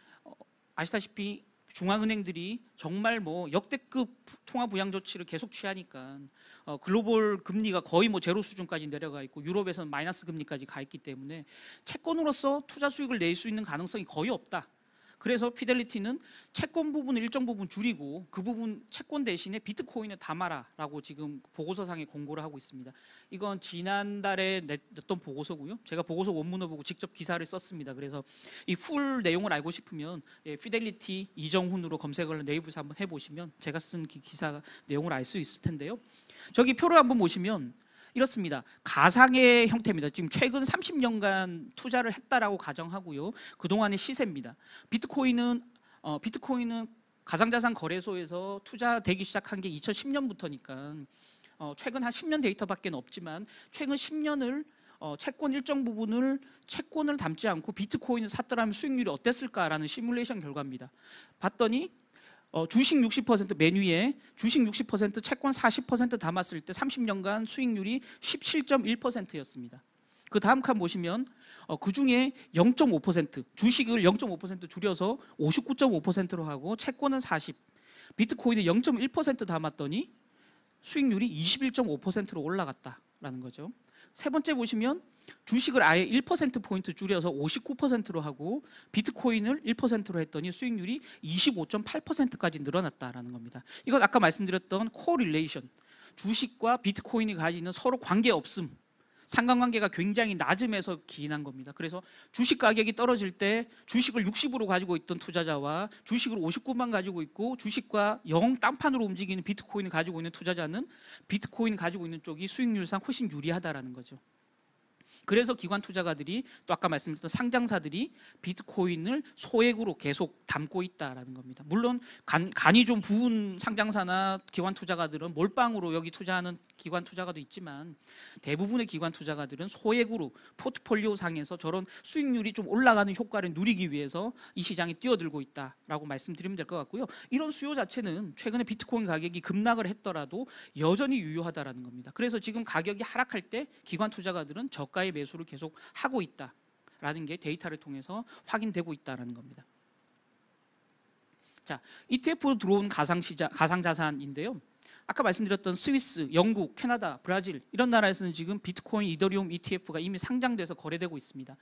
아시다시피 중앙은행들이 정말 뭐 역대급 통화 부양 조치를 계속 취하니까 글로벌 금리가 거의 뭐 제로 수준까지 내려가 있고 유럽에서는 마이너스 금리까지 가 있기 때문에 채권으로서 투자 수익을 낼 수 있는 가능성이 거의 없다. 그래서 피델리티는 채권 부분을 일정 부분 줄이고 그 부분 채권 대신에 비트코인을 담아라라고 지금 보고서상에 공고를 하고 있습니다. 이건 지난달에 냈던 보고서고요. 제가 보고서 원문을 보고 직접 기사를 썼습니다. 그래서 이 풀 내용을 알고 싶으면 피델리티 이정훈으로 검색을 네이버에서 한번 해보시면 제가 쓴 기사 내용을 알 수 있을 텐데요. 저기 표를 한번 보시면 이렇습니다. 가상의 형태입니다. 지금 최근 30년간 투자를 했다라고 가정하고요. 그동안의 시세입니다. 비트코인은 가상자산 거래소에서 투자되기 시작한 게 2010년부터니까 최근 한 10년 데이터밖에 없지만 최근 10년을 채권 일정 부분을 채권을 담지 않고 비트코인을 샀더라면 수익률이 어땠을까라는 시뮬레이션 결과입니다. 봤더니 주식 60% 맨 위에 주식 60% 채권 40% 담았을 때 30년간 수익률이 17.1%였습니다. 그 다음 칸 보시면 그 중에 0.5% 주식을 0.5% 줄여서 59.5%로 하고 채권은 40, 비트코인을 0.1% 담았더니 수익률이 21.5%로 올라갔다라는 거죠. 세 번째 보시면 주식을 아예 1%포인트 줄여서 59%로 하고 비트코인을 1%로 했더니 수익률이 25.8%까지 늘어났다라는 겁니다. 이건 아까 말씀드렸던 코릴레이션, 주식과 비트코인이 가지는 서로 관계없음, 상관관계가 굉장히 낮음에서 기인한 겁니다. 그래서 주식 가격이 떨어질 때 주식을 60으로 가지고 있던 투자자와 주식을 59만 가지고 있고 주식과 영 딴판으로 움직이는 비트코인을 가지고 있는 투자자는 비트코인 가지고 있는 쪽이 수익률상 훨씬 유리하다라는 거죠. 그래서 기관 투자가들이 또 아까 말씀드렸던 상장사들이 비트코인을 소액으로 계속 담고 있다라는 겁니다. 물론 간이 좀 부은 상장사나 기관 투자가들은 몰빵으로 여기 투자하는 기관 투자가도 있지만 대부분의 기관 투자가들은 소액으로 포트폴리오 상에서 저런 수익률이 좀 올라가는 효과를 누리기 위해서 이 시장에 뛰어들고 있다라고 말씀드리면 될 것 같고요. 이런 수요 자체는 최근에 비트코인 가격이 급락을 했더라도 여전히 유효하다라는 겁니다. 그래서 지금 가격이 하락할 때 기관 투자가들은 저가의 매수를 계속 하고 있다라는 게 데이터를 통해서 확인되고 있다라는 겁니다. 자, ETF로 들어온 가상자산인데요. 아까 말씀드렸던 스위스, 영국, 캐나다, 브라질 이런 나라에서는 지금 비트코인, 이더리움 ETF가 이미 상장돼서 거래되고 있습니다.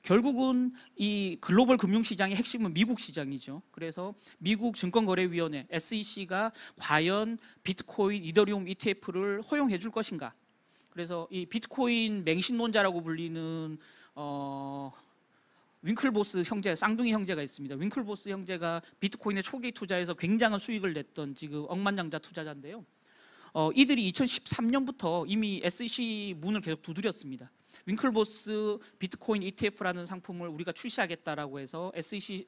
결국은 이 글로벌 금융시장의 핵심은 미국 시장이죠. 그래서 미국 증권거래위원회 SEC가 과연 비트코인, 이더리움 ETF를 허용해 줄 것인가. 그래서 이 비트코인 맹신론자라고 불리는 윙클보스 형제, 쌍둥이 형제가 있습니다. 윙클보스 형제가 비트코인의 초기 투자에서 굉장한 수익을 냈던 지금 억만장자 투자자인데요. 이들이 2013년부터 이미 SEC 문을 계속 두드렸습니다. 윙클보스 비트코인 ETF라는 상품을 우리가 출시하겠다라고 해서 SEC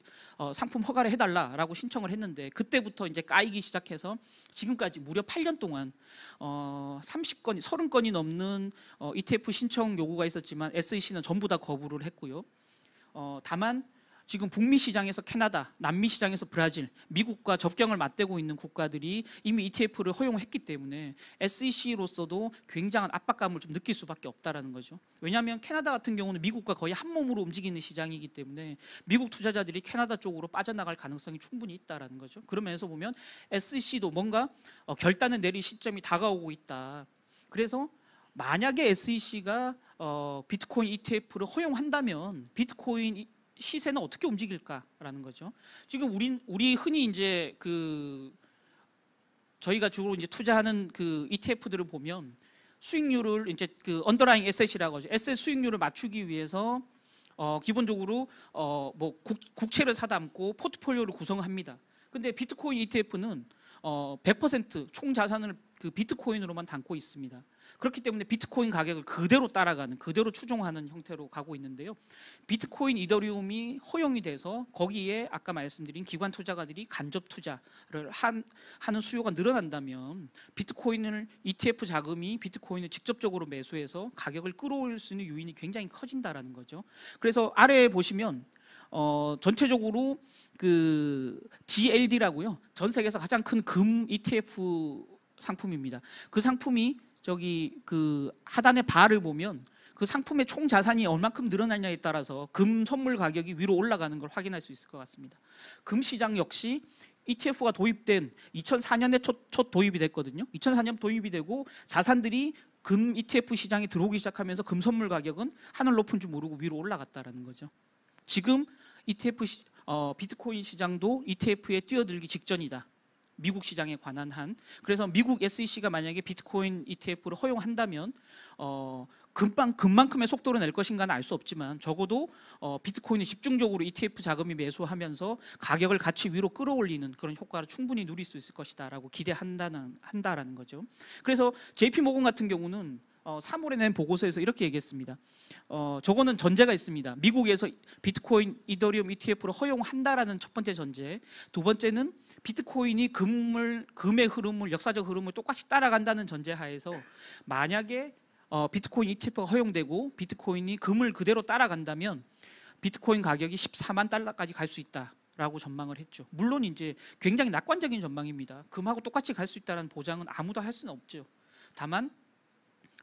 상품 허가를 해달라라고 신청을 했는데 그때부터 이제 까이기 시작해서 지금까지 무려 8년 동안 30건이 30건이 넘는 ETF 신청 요구가 있었지만 SEC는 전부 다 거부를 했고요. 다만 지금 북미 시장에서 캐나다, 남미 시장에서 브라질, 미국과 접경을 맞대고 있는 국가들이 이미 ETF를 허용했기 때문에 SEC로서도 굉장한 압박감을 좀 느낄 수밖에 없다라는 거죠. 왜냐하면 캐나다 같은 경우는 미국과 거의 한 몸으로 움직이는 시장이기 때문에 미국 투자자들이 캐나다 쪽으로 빠져나갈 가능성이 충분히 있다라는 거죠. 그런 면에서 보면 SEC도 뭔가 결단을 내릴 시점이 다가오고 있다. 그래서 만약에 SEC가 비트코인 ETF를 허용한다면 비트코인 시세는 어떻게 움직일까라는 거죠. 지금 우리 흔히 이제 저희가 주로 이제 투자하는 그 ETF들을 보면 수익률을 이제 그 언더라잉 에셋이라고 하죠. 에셋 수익률을 맞추기 위해서 기본적으로 뭐 국채를 사담고 포트폴리오를 구성합니다. 근데 비트코인 ETF는 100% 총 자산을 그 비트코인으로만 담고 있습니다. 그렇기 때문에 비트코인 가격을 그대로 따라가는, 그대로 추종하는 형태로 가고 있는데요. 비트코인 이더리움이 허용이 돼서 거기에 아까 말씀드린 기관 투자가들이 간접 투자를 하는 수요가 늘어난다면 비트코인을 ETF 자금이 비트코인을 직접적으로 매수해서 가격을 끌어올릴 수 있는 요인이 굉장히 커진다라는 거죠. 그래서 아래에 보시면 전체적으로 그 GLD라고요. 전 세계에서 가장 큰 금 ETF 상품입니다. 그 상품이 저기 그 하단의 바를 보면 그 상품의 총 자산이 얼마큼 늘어나냐에 따라서 금 선물 가격이 위로 올라가는 걸 확인할 수 있을 것 같습니다. 금 시장 역시 ETF가 도입된 2004년에 첫 도입이 됐거든요. 2004년 도입이 되고 자산들이 금 ETF 시장에 들어오기 시작하면서 금 선물 가격은 하늘 높은 줄 모르고 위로 올라갔다라는 거죠. 지금 비트코인 시장도 ETF에 뛰어들기 직전이다. 미국 시장에 관한 한. 그래서 미국 SEC가 만약에 비트코인 ETF를 허용한다면 금만큼의 속도를 낼 것인가는 알 수 없지만 적어도 비트코인을 집중적으로 ETF 자금이 매수하면서 가격을 같이 위로 끌어올리는 그런 효과를 충분히 누릴 수 있을 것이다라고 기대한다라는 거죠. 그래서 JP 모건 같은 경우는 3월에 낸 보고서에서 이렇게 얘기했습니다. 저거는 전제가 있습니다. 미국에서 비트코인 이더리움 ETF를 허용한다라는 첫 번째 전제, 두 번째는 비트코인이 금의 흐름을, 역사적 흐름을 똑같이 따라간다는 전제하에서 만약에 비트코인 ETF가 허용되고 비트코인이 금을 그대로 따라간다면 비트코인 가격이 14만 달러까지 갈 수 있다라고 전망을 했죠. 물론 이제 굉장히 낙관적인 전망입니다. 금하고 똑같이 갈 수 있다는 보장은 아무도 할 수는 없죠. 다만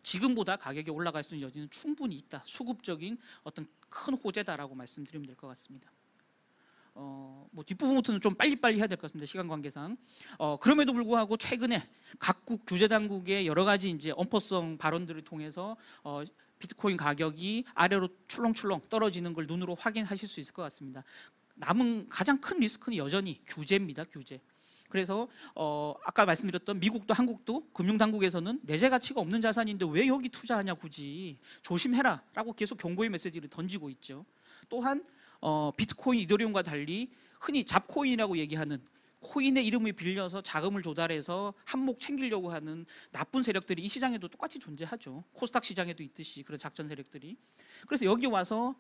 지금보다 가격이 올라갈 수 있는 여지는 충분히 있다. 수급적인 어떤 큰 호재다라고 말씀드리면 될 것 같습니다. 뭐 뒷부분부터는 좀 빨리빨리 해야 될 것 같습니다. 시간 관계상. 그럼에도 불구하고 최근에 각국 규제 당국의 여러 가지 이제 엄포성 발언들을 통해서 비트코인 가격이 아래로 출렁출렁 떨어지는 걸 눈으로 확인하실 수 있을 것 같습니다. 남은 가장 큰 리스크는 여전히 규제입니다. 규제. 그래서 아까 말씀드렸던 미국도 한국도 금융당국에서는 내재 가치가 없는 자산인데 왜 여기 투자하냐, 굳이 조심해라 라고 계속 경고의 메시지를 던지고 있죠. 또한 비트코인 이더리움과 달리 흔히 잡코인이라고 얘기하는 코인의 이름을 빌려서 자금을 조달해서 한몫 챙기려고 하는 나쁜 세력들이 이 시장에도 똑같이 존재하죠. 코스닥 시장에도 있듯이 그런 작전 세력들이. 그래서 여기 와서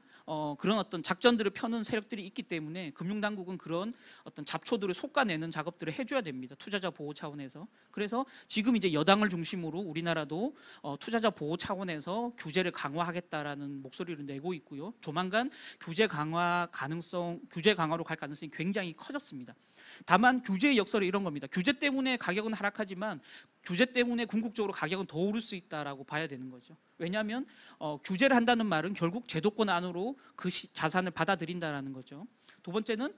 그런 어떤 작전들을 펴는 세력들이 있기 때문에 금융당국은 그런 어떤 잡초들을 솎아내는 작업들을 해줘야 됩니다. 투자자 보호 차원에서. 그래서 지금 이제 여당을 중심으로 우리나라도 투자자 보호 차원에서 규제를 강화하겠다라는 목소리를 내고 있고요. 조만간 규제 강화로 갈 가능성이 굉장히 커졌습니다. 다만 규제의 역설이 이런 겁니다. 규제 때문에 가격은 하락하지만 규제 때문에 궁극적으로 가격은 더 오를 수 있다라고 봐야 되는 거죠. 왜냐하면 규제를 한다는 말은 결국 제도권 안으로 그 자산을 받아들인다라는 거죠. 두 번째는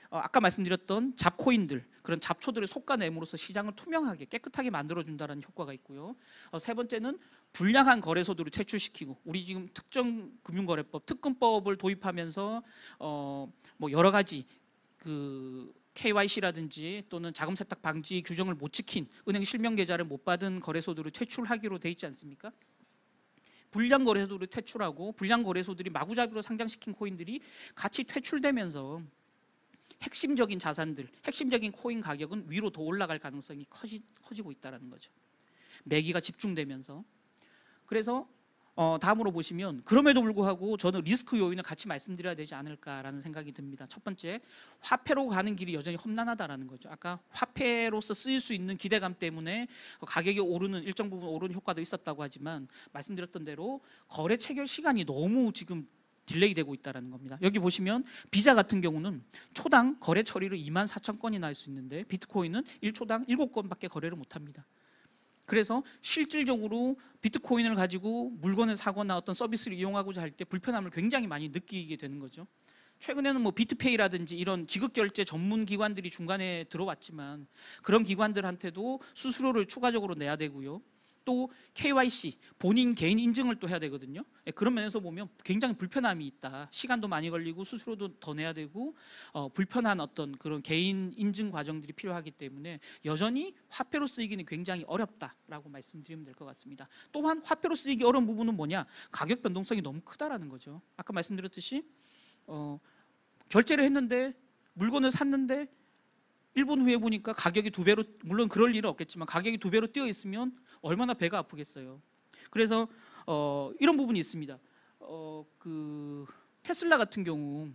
아까 말씀드렸던 잡코인들, 그런 잡초들을 솎아냄으로써 시장을 투명하게 깨끗하게 만들어준다는 효과가 있고요. 세 번째는 불량한 거래소들을 퇴출시키고, 우리 지금 특정금융거래법, 특금법을 도입하면서 뭐 여러 가지 KYC라든지 또는 자금 세탁 방지 규정을 못 지킨, 은행 실명 계좌를 못 받은 거래소들을 퇴출하기로 돼 있지 않습니까? 불량 거래소들을 퇴출하고 불량 거래소들이 마구잡이로 상장시킨 코인들이 같이 퇴출되면서 핵심적인 자산들, 핵심적인 코인 가격은 위로 더 올라갈 가능성이 커지고 있다는 거죠. 매기가 집중되면서. 그래서 다음으로 보시면 그럼에도 불구하고 저는 리스크 요인을 같이 말씀드려야 되지 않을까라는 생각이 듭니다. 첫 번째, 화폐로 가는 길이 여전히 험난하다라는 거죠. 아까 화폐로서 쓰일 수 있는 기대감 때문에 가격이 오르는, 일정 부분 오르는 효과도 있었다고 하지만 말씀드렸던 대로 거래 체결 시간이 너무 지금 딜레이 되고 있다는 겁니다. 여기 보시면 비자 같은 경우는 초당 거래 처리를 24,000건이나 할 수 있는데 비트코인은 1초당 7건밖에 거래를 못합니다. 그래서 실질적으로 비트코인을 가지고 물건을 사거나 어떤 서비스를 이용하고자 할 때 불편함을 굉장히 많이 느끼게 되는 거죠. 최근에는 뭐 비트페이라든지 이런 지급결제 전문 기관들이 중간에 들어왔지만 그런 기관들한테도 수수료를 추가적으로 내야 되고요. 또 KYC, 본인 개인 인증을 또 해야 되거든요. 그런 면에서 보면 굉장히 불편함이 있다. 시간도 많이 걸리고 수수료도 더 내야 되고 불편한 어떤 그런 개인 인증 과정들이 필요하기 때문에 여전히 화폐로 쓰이기는 굉장히 어렵다라고 말씀드리면 될 것 같습니다. 또한 화폐로 쓰이기 어려운 부분은 뭐냐? 가격 변동성이 너무 크다라는 거죠. 아까 말씀드렸듯이 결제를 했는데 물건을 샀는데 1분 후에 보니까 가격이 2배로, 물론 그럴 일은 없겠지만 가격이 2배로 뛰어 있으면 얼마나 배가 아프겠어요. 그래서 이런 부분이 있습니다. 그 테슬라 같은 경우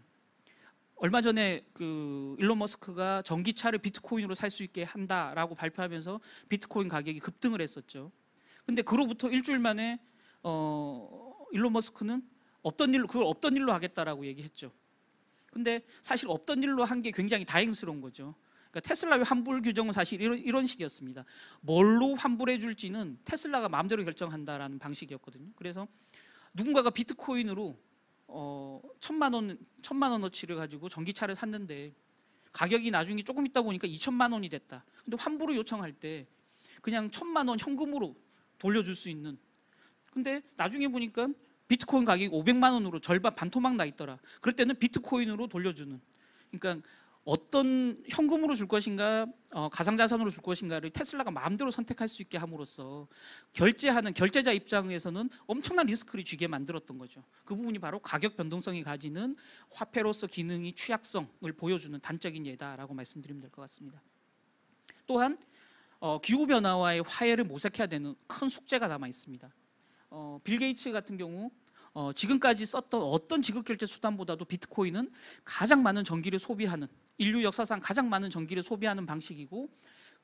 얼마 전에 그 일론 머스크가 전기차를 비트코인으로 살 수 있게 한다라고 발표하면서 비트코인 가격이 급등을 했었죠. 근데 그로부터 일주일 만에 일론 머스크는 그걸 없던 일로 하겠다라고 얘기했죠. 근데 사실 없던 일로 한 게 굉장히 다행스러운 거죠. 그러니까 테슬라의 환불 규정은 사실 이런 식이었습니다. 뭘로 환불해 줄지는 테슬라가 마음대로 결정한다라는 방식이었거든요. 그래서 누군가가 비트코인으로 1,000만 원어치를 가지고 전기차를 샀는데 가격이 나중에 조금 있다 보니까 2,000만 원이 됐다. 근데 환불을 요청할 때 그냥 1,000만 원 현금으로 돌려줄 수 있는. 근데 나중에 보니까 비트코인 가격이 500만 원으로 절반 반토막 나 있더라. 그럴 때는 비트코인으로 돌려주는. 그러니까 어떤 현금으로 줄 것인가 가상자산으로 줄 것인가를 테슬라가 마음대로 선택할 수 있게 함으로써 결제하는 결제자 입장에서는 엄청난 리스크를 쥐게 만들었던 거죠. 그 부분이 바로 가격 변동성이 가지는 화폐로서 기능이 취약성을 보여주는 단적인 예다라고 말씀드리면 될 것 같습니다. 또한 기후변화와의 화해를 모색해야 되는 큰 숙제가 남아 있습니다. 빌 게이츠 같은 경우 지금까지 썼던 어떤 지급결제 수단보다도 비트코인은 가장 많은 전기를 소비하는, 인류 역사상 가장 많은 전기를 소비하는 방식이고,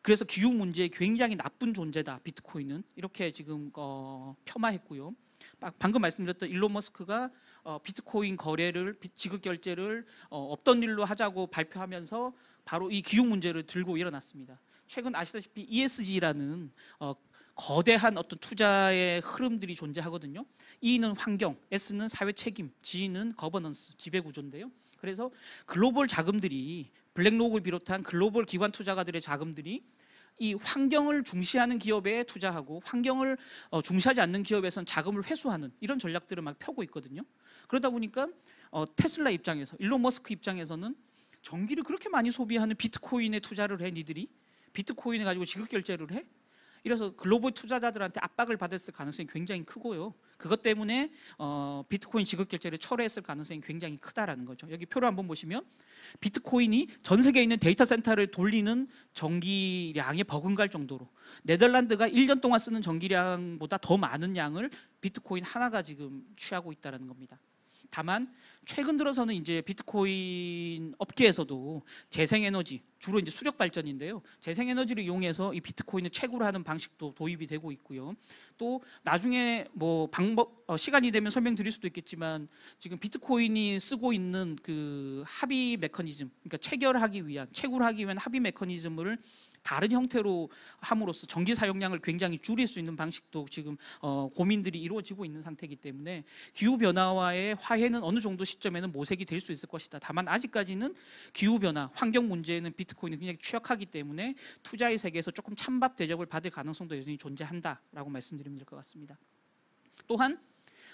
그래서 기후 문제에 굉장히 나쁜 존재다 비트코인은, 이렇게 지금 폄하했고요. 방금 말씀드렸던 일론 머스크가 비트코인 거래를, 지급결제를 없던 일로 하자고 발표하면서 바로 이 기후 문제를 들고 일어났습니다. 최근 아시다시피 ESG라는 거대한 어떤 투자의 흐름들이 존재하거든요. E는 환경, S는 사회 책임, G는 거버넌스, 지배 구조인데요. 그래서 글로벌 자금들이, 블랙록을 비롯한 글로벌 기관 투자가들의 자금들이 이 환경을 중시하는 기업에 투자하고 환경을 중시하지 않는 기업에선 자금을 회수하는 이런 전략들을 막 펴고 있거든요. 그러다 보니까 테슬라 입장에서, 일론 머스크 입장에서는 전기를 그렇게 많이 소비하는 비트코인에 투자를 해, 니들이 비트코인을 가지고 지급결제를 해? 이래서 글로벌 투자자들한테 압박을 받았을 가능성이 굉장히 크고요. 그것 때문에 비트코인 지급결제를 철회했을 가능성이 굉장히 크다라는 거죠. 여기 표를 한번 보시면 비트코인이 전 세계에 있는 데이터 센터를 돌리는 전기량에 버금갈 정도로 네덜란드가 1년 동안 쓰는 전기량보다 더 많은 양을 비트코인 하나가 지금 취하고 있다는 겁니다. 다만 최근 들어서는 이제 비트코인 업계에서도 재생에너지, 주로 이제 수력 발전인데요. 재생에너지를 이용해서 이 비트코인을 채굴 하는 방식도 도입이 되고 있고요. 또 나중에 뭐 시간이 되면 설명드릴 수도 있겠지만 지금 비트코인이 쓰고 있는 그 합의 메커니즘, 그러니까 채굴하기 위한 합의 메커니즘을 다른 형태로 함으로써 전기 사용량을 굉장히 줄일 수 있는 방식도 지금 고민들이 이루어지고 있는 상태이기 때문에 기후변화와의 화해는 어느 정도 시점에는 모색이 될 수 있을 것이다. 다만 아직까지는 기후변화, 환경 문제에는 비트코인이 굉장히 취약하기 때문에 투자의 세계에서 조금 찬밥 대접을 받을 가능성도 여전히 존재한다라고 말씀드리면 될 것 같습니다. 또한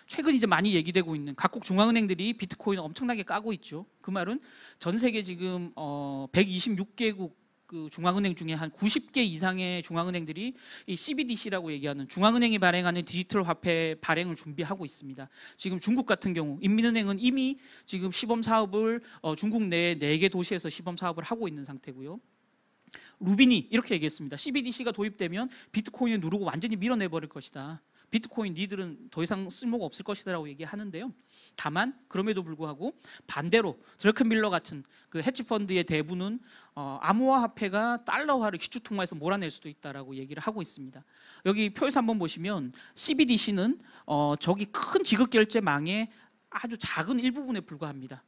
최근 이제 많이 얘기되고 있는 각국 중앙은행들이 비트코인을 엄청나게 까고 있죠. 그 말은 전 세계 지금 126개국 그 중앙은행 중에 한 90개 이상의 중앙은행들이 이 CBDC라고 얘기하는 중앙은행이 발행하는 디지털 화폐 발행을 준비하고 있습니다. 지금 중국 같은 경우 인민은행은 이미 지금 시범 사업을 중국 내 4개 도시에서 시범 사업을 하고 있는 상태고요. 루빈이 이렇게 얘기했습니다. CBDC가 도입되면 비트코인을 누르고 완전히 밀어내버릴 것이다. 비트코인 니들은 더 이상 쓸모가 없을 것이다 라고 얘기하는데요. 다만 그럼에도 불구하고 반대로 드러켄밀러 같은 그 헤지펀드의 대부는 암호화 화폐가 달러화를 기축통화에서 몰아낼 수도 있다라고 얘기를 하고 있습니다. 여기 표에서 한번 보시면 CBDC는 저기 큰 지급결제망에 아주 작은 일부분에 불과합니다.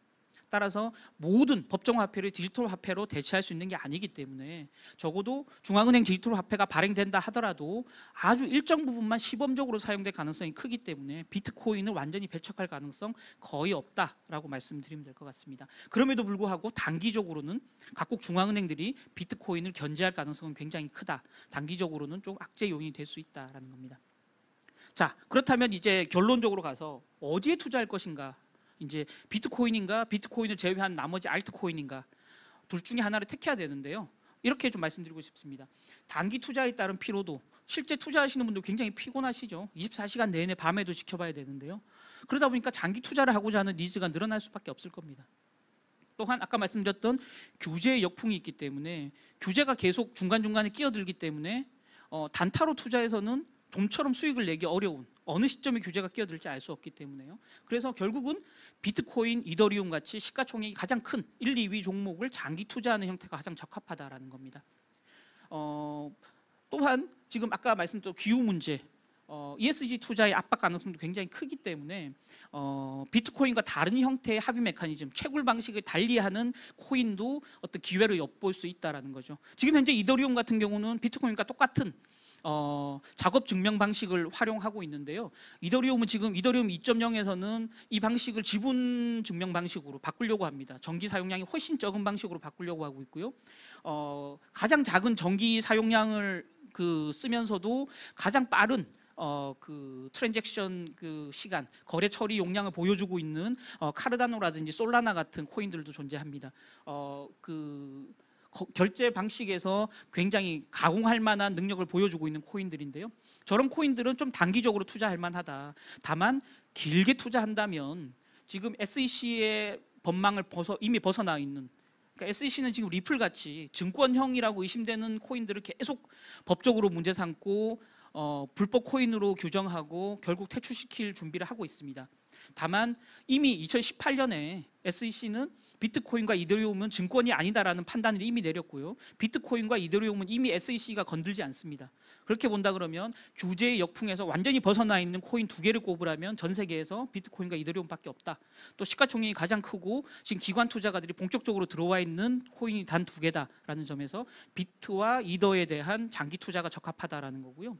따라서 모든 법정 화폐를 디지털 화폐로 대체할 수 있는 게 아니기 때문에 적어도 중앙은행 디지털 화폐가 발행된다 하더라도 아주 일정 부분만 시범적으로 사용될 가능성이 크기 때문에 비트코인을 완전히 배척할 가능성 거의 없다라고 말씀드리면 될 것 같습니다. 그럼에도 불구하고 단기적으로는 각국 중앙은행들이 비트코인을 견제할 가능성은 굉장히 크다. 단기적으로는 좀 악재 요인이 될 수 있다라는 겁니다. 자, 그렇다면 이제 결론적으로 가서 어디에 투자할 것인가? 이제 비트코인인가, 비트코인을 제외한 나머지 알트코인인가, 둘 중에 하나를 택해야 되는데요. 이렇게 좀 말씀드리고 싶습니다. 단기 투자에 따른 피로도, 실제 투자하시는 분들 굉장히 피곤하시죠. 24시간 내내 밤에도 지켜봐야 되는데요. 그러다 보니까 장기 투자를 하고자 하는 니즈가 늘어날 수밖에 없을 겁니다. 또한 아까 말씀드렸던 규제의 역풍이 있기 때문에, 규제가 계속 중간중간에 끼어들기 때문에 단타로 투자해서는 좀처럼 수익을 내기 어려운, 어느 시점에 규제가 끼어들지 알 수 없기 때문에요. 그래서 결국은 비트코인, 이더리움 같이 시가총액이 가장 큰 1, 2위 종목을 장기 투자하는 형태가 가장 적합하다라는 겁니다. 또한 지금 아까 말씀드린 기후 문제, ESG 투자의 압박 가능성도 굉장히 크기 때문에 비트코인과 다른 형태의 합의 메커니즘, 채굴 방식을 달리하는 코인도 어떤 기회를 엿볼 수 있다라는 거죠. 지금 현재 이더리움 같은 경우는 비트코인과 똑같은 작업 증명 방식을 활용하고 있는데요. 이더리움은 지금 이더리움 2.0에서는 이 방식을 지분 증명 방식으로 바꾸려고 합니다. 전기 사용량이 훨씬 적은 방식으로 바꾸려고 하고 있고요. 가장 작은 전기 사용량을 쓰면서도 가장 빠른 그 트랜잭션 시간, 거래 처리 용량을 보여주고 있는 카르다노라든지 솔라나 같은 코인들도 존재합니다. 결제 방식에서 굉장히 가공할 만한 능력을 보여주고 있는 코인들인데요. 저런 코인들은 좀 단기적으로 투자할 만하다. 다만 길게 투자한다면 지금 SEC의 법망을 이미 벗어나 있는, 그러니까 SEC는 지금 리플 같이 증권형이라고 의심되는 코인들을 계속 법적으로 문제 삼고 불법 코인으로 규정하고 결국 퇴출시킬 준비를 하고 있습니다. 다만 이미 2018년에 SEC는 비트코인과 이더리움은 증권이 아니다라는 판단을 이미 내렸고요. 비트코인과 이더리움은 이미 SEC가 건들지 않습니다. 그렇게 본다 그러면 규제의 역풍에서 완전히 벗어나 있는 코인 두 개를 꼽으라면 전 세계에서 비트코인과 이더리움밖에 없다. 또 시가총액이 가장 크고 지금 기관 투자가들이 본격적으로 들어와 있는 코인이 단 두 개다라는 점에서 비트와 이더에 대한 장기 투자가 적합하다라는 거고요.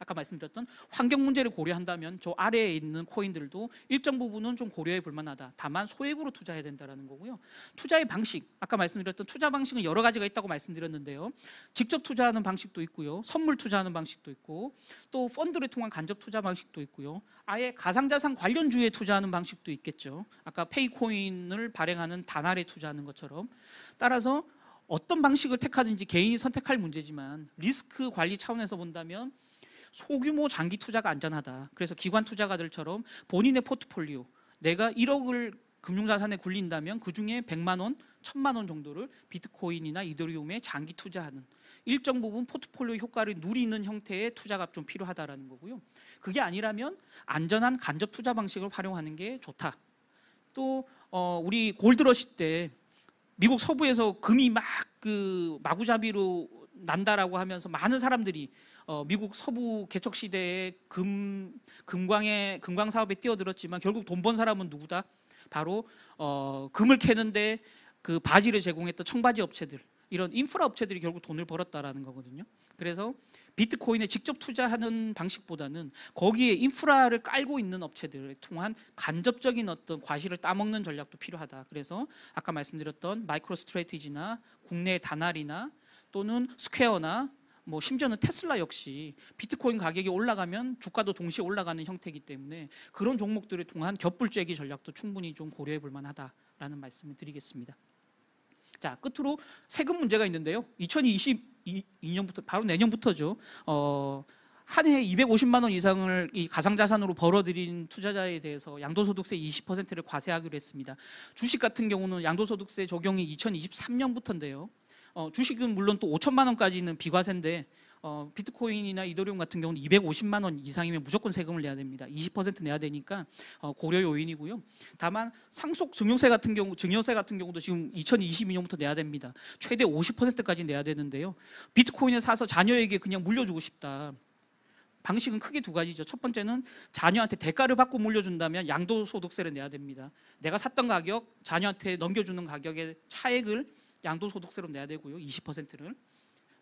아까 말씀드렸던 환경 문제를 고려한다면 저 아래에 있는 코인들도 일정 부분은 좀 고려해 볼 만하다. 다만 소액으로 투자해야 된다는 거고요. 투자의 방식, 아까 말씀드렸던 투자 방식은 여러 가지가 있다고 말씀드렸는데요. 직접 투자하는 방식도 있고요. 선물 투자하는 방식도 있고, 또 펀드를 통한 간접 투자 방식도 있고요. 아예 가상자산 관련주에 투자하는 방식도 있겠죠. 아까 페이코인을 발행하는 단알에 투자하는 것처럼. 따라서 어떤 방식을 택하든지 개인이 선택할 문제지만 리스크 관리 차원에서 본다면 소규모 장기 투자가 안전하다. 그래서 기관 투자가들처럼 본인의 포트폴리오, 내가 1억을 금융자산에 굴린다면 그중에 100만 원, 1000만 원 정도를 비트코인이나 이더리움에 장기 투자하는 일정 부분 포트폴리오 효과를 누리는 형태의 투자가 좀 필요하다라는 거고요. 그게 아니라면 안전한 간접 투자 방식을 활용하는 게 좋다. 또 우리 골드러시 때 미국 서부에서 금이 막 마구잡이로 난다라고 하면서 많은 사람들이 미국 서부 개척 시대에 금광 사업에 뛰어들었지만 결국 돈 번 사람은 누구다? 바로 금을 캐는데 그 바지를 제공했던 청바지 업체들, 이런 인프라 업체들이 결국 돈을 벌었다라는 거거든요. 그래서 비트코인에 직접 투자하는 방식보다는 거기에 인프라를 깔고 있는 업체들을 통한 간접적인 어떤 과실을 따먹는 전략도 필요하다. 그래서 아까 말씀드렸던 마이크로 스트래티지나 국내 단알이나 또는 스퀘어나 뭐 심지어는 테슬라 역시 비트코인 가격이 올라가면 주가도 동시에 올라가는 형태이기 때문에 그런 종목들을 통한 겹불쬐기 전략도 충분히 좀 고려해 볼 만하다라는 말씀을 드리겠습니다. 자, 끝으로 세금 문제가 있는데요. 2022년부터 바로 내년부터죠. 한 해에 250만 원 이상을 이 가상자산으로 벌어들인 투자자에 대해서 양도소득세 20%를 과세하기로 했습니다. 주식 같은 경우는 양도소득세 적용이 2023년부터인데요. 주식은 물론 또 5천만 원까지는 비과세인데 비트코인이나 이더리움 같은 경우는 250만 원 이상이면 무조건 세금을 내야 됩니다. 20% 내야 되니까 고려 요인이고요. 다만 상속 증여세 같은 경우도 지금 2022년부터 내야 됩니다. 최대 50%까지 내야 되는데요. 비트코인을 사서 자녀에게 그냥 물려주고 싶다. 방식은 크게 두 가지죠. 첫 번째는 자녀한테 대가를 받고 물려준다면 양도소득세를 내야 됩니다. 내가 샀던 가격, 자녀한테 넘겨주는 가격의 차액을 양도소득세로 내야 되고요. 20%를.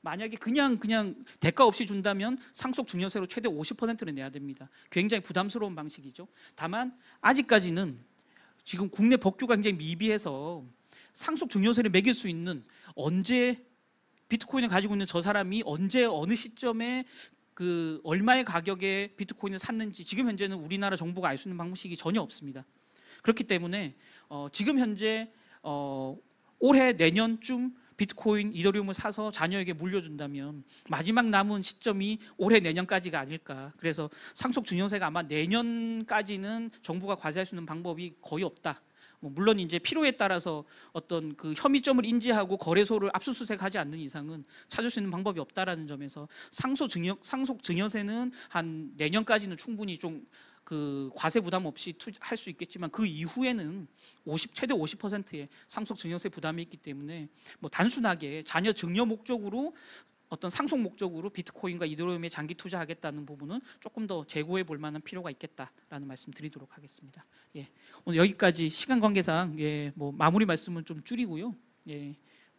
만약에 그냥 대가 없이 준다면 상속증여세로 최대 50%를 내야 됩니다. 굉장히 부담스러운 방식이죠. 다만 아직까지는 지금 국내 법규가 굉장히 미비해서 상속증여세를 매길 수 있는, 언제 비트코인을 가지고 있는 저 사람이 언제 어느 시점에 그 얼마의 가격에 비트코인을 샀는지 지금 현재는 우리나라 정부가 알 수 있는 방식이 전혀 없습니다. 그렇기 때문에 지금 현재 올해 내년쯤 비트코인, 이더리움을 사서 자녀에게 물려준다면 마지막 남은 시점이 올해 내년까지가 아닐까. 그래서 상속증여세가 아마 내년까지는 정부가 과세할 수 있는 방법이 거의 없다. 물론 이제 필요에 따라서 어떤 그 혐의점을 인지하고 거래소를 압수수색하지 않는 이상은 찾을 수 있는 방법이 없다라는 점에서 상속증여세는 한 내년까지는 충분히 좀 그 과세 부담 없이 할 수 있겠지만 그 이후에는 최대 50%의 상속증여세 부담이 있기 때문에 뭐 단순하게 자녀 증여 목적으로 어떤 상속 목적으로 비트코인과 이더리움에 장기 투자하겠다는 부분은 조금 더 재고해 볼 만한 필요가 있겠다라는 말씀 드리도록 하겠습니다. 예, 오늘 여기까지 시간 관계상 뭐 마무리 말씀은 좀 줄이고요. 뭐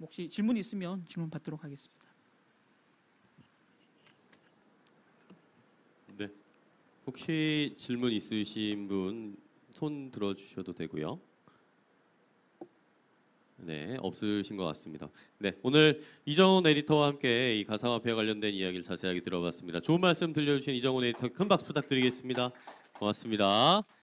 혹시 질문 있으면 질문 받도록 하겠습니다. 네. 혹시 질문 있으신 분 손 들어주셔도 되고요. 네, 없으신 것 같습니다. 네, 오늘 이정훈 에디터와 함께 이 가상화폐와 관련된 이야기를 자세하게 들어봤습니다. 좋은 말씀 들려주신 이정훈 에디터 큰 박수 부탁드리겠습니다. 고맙습니다.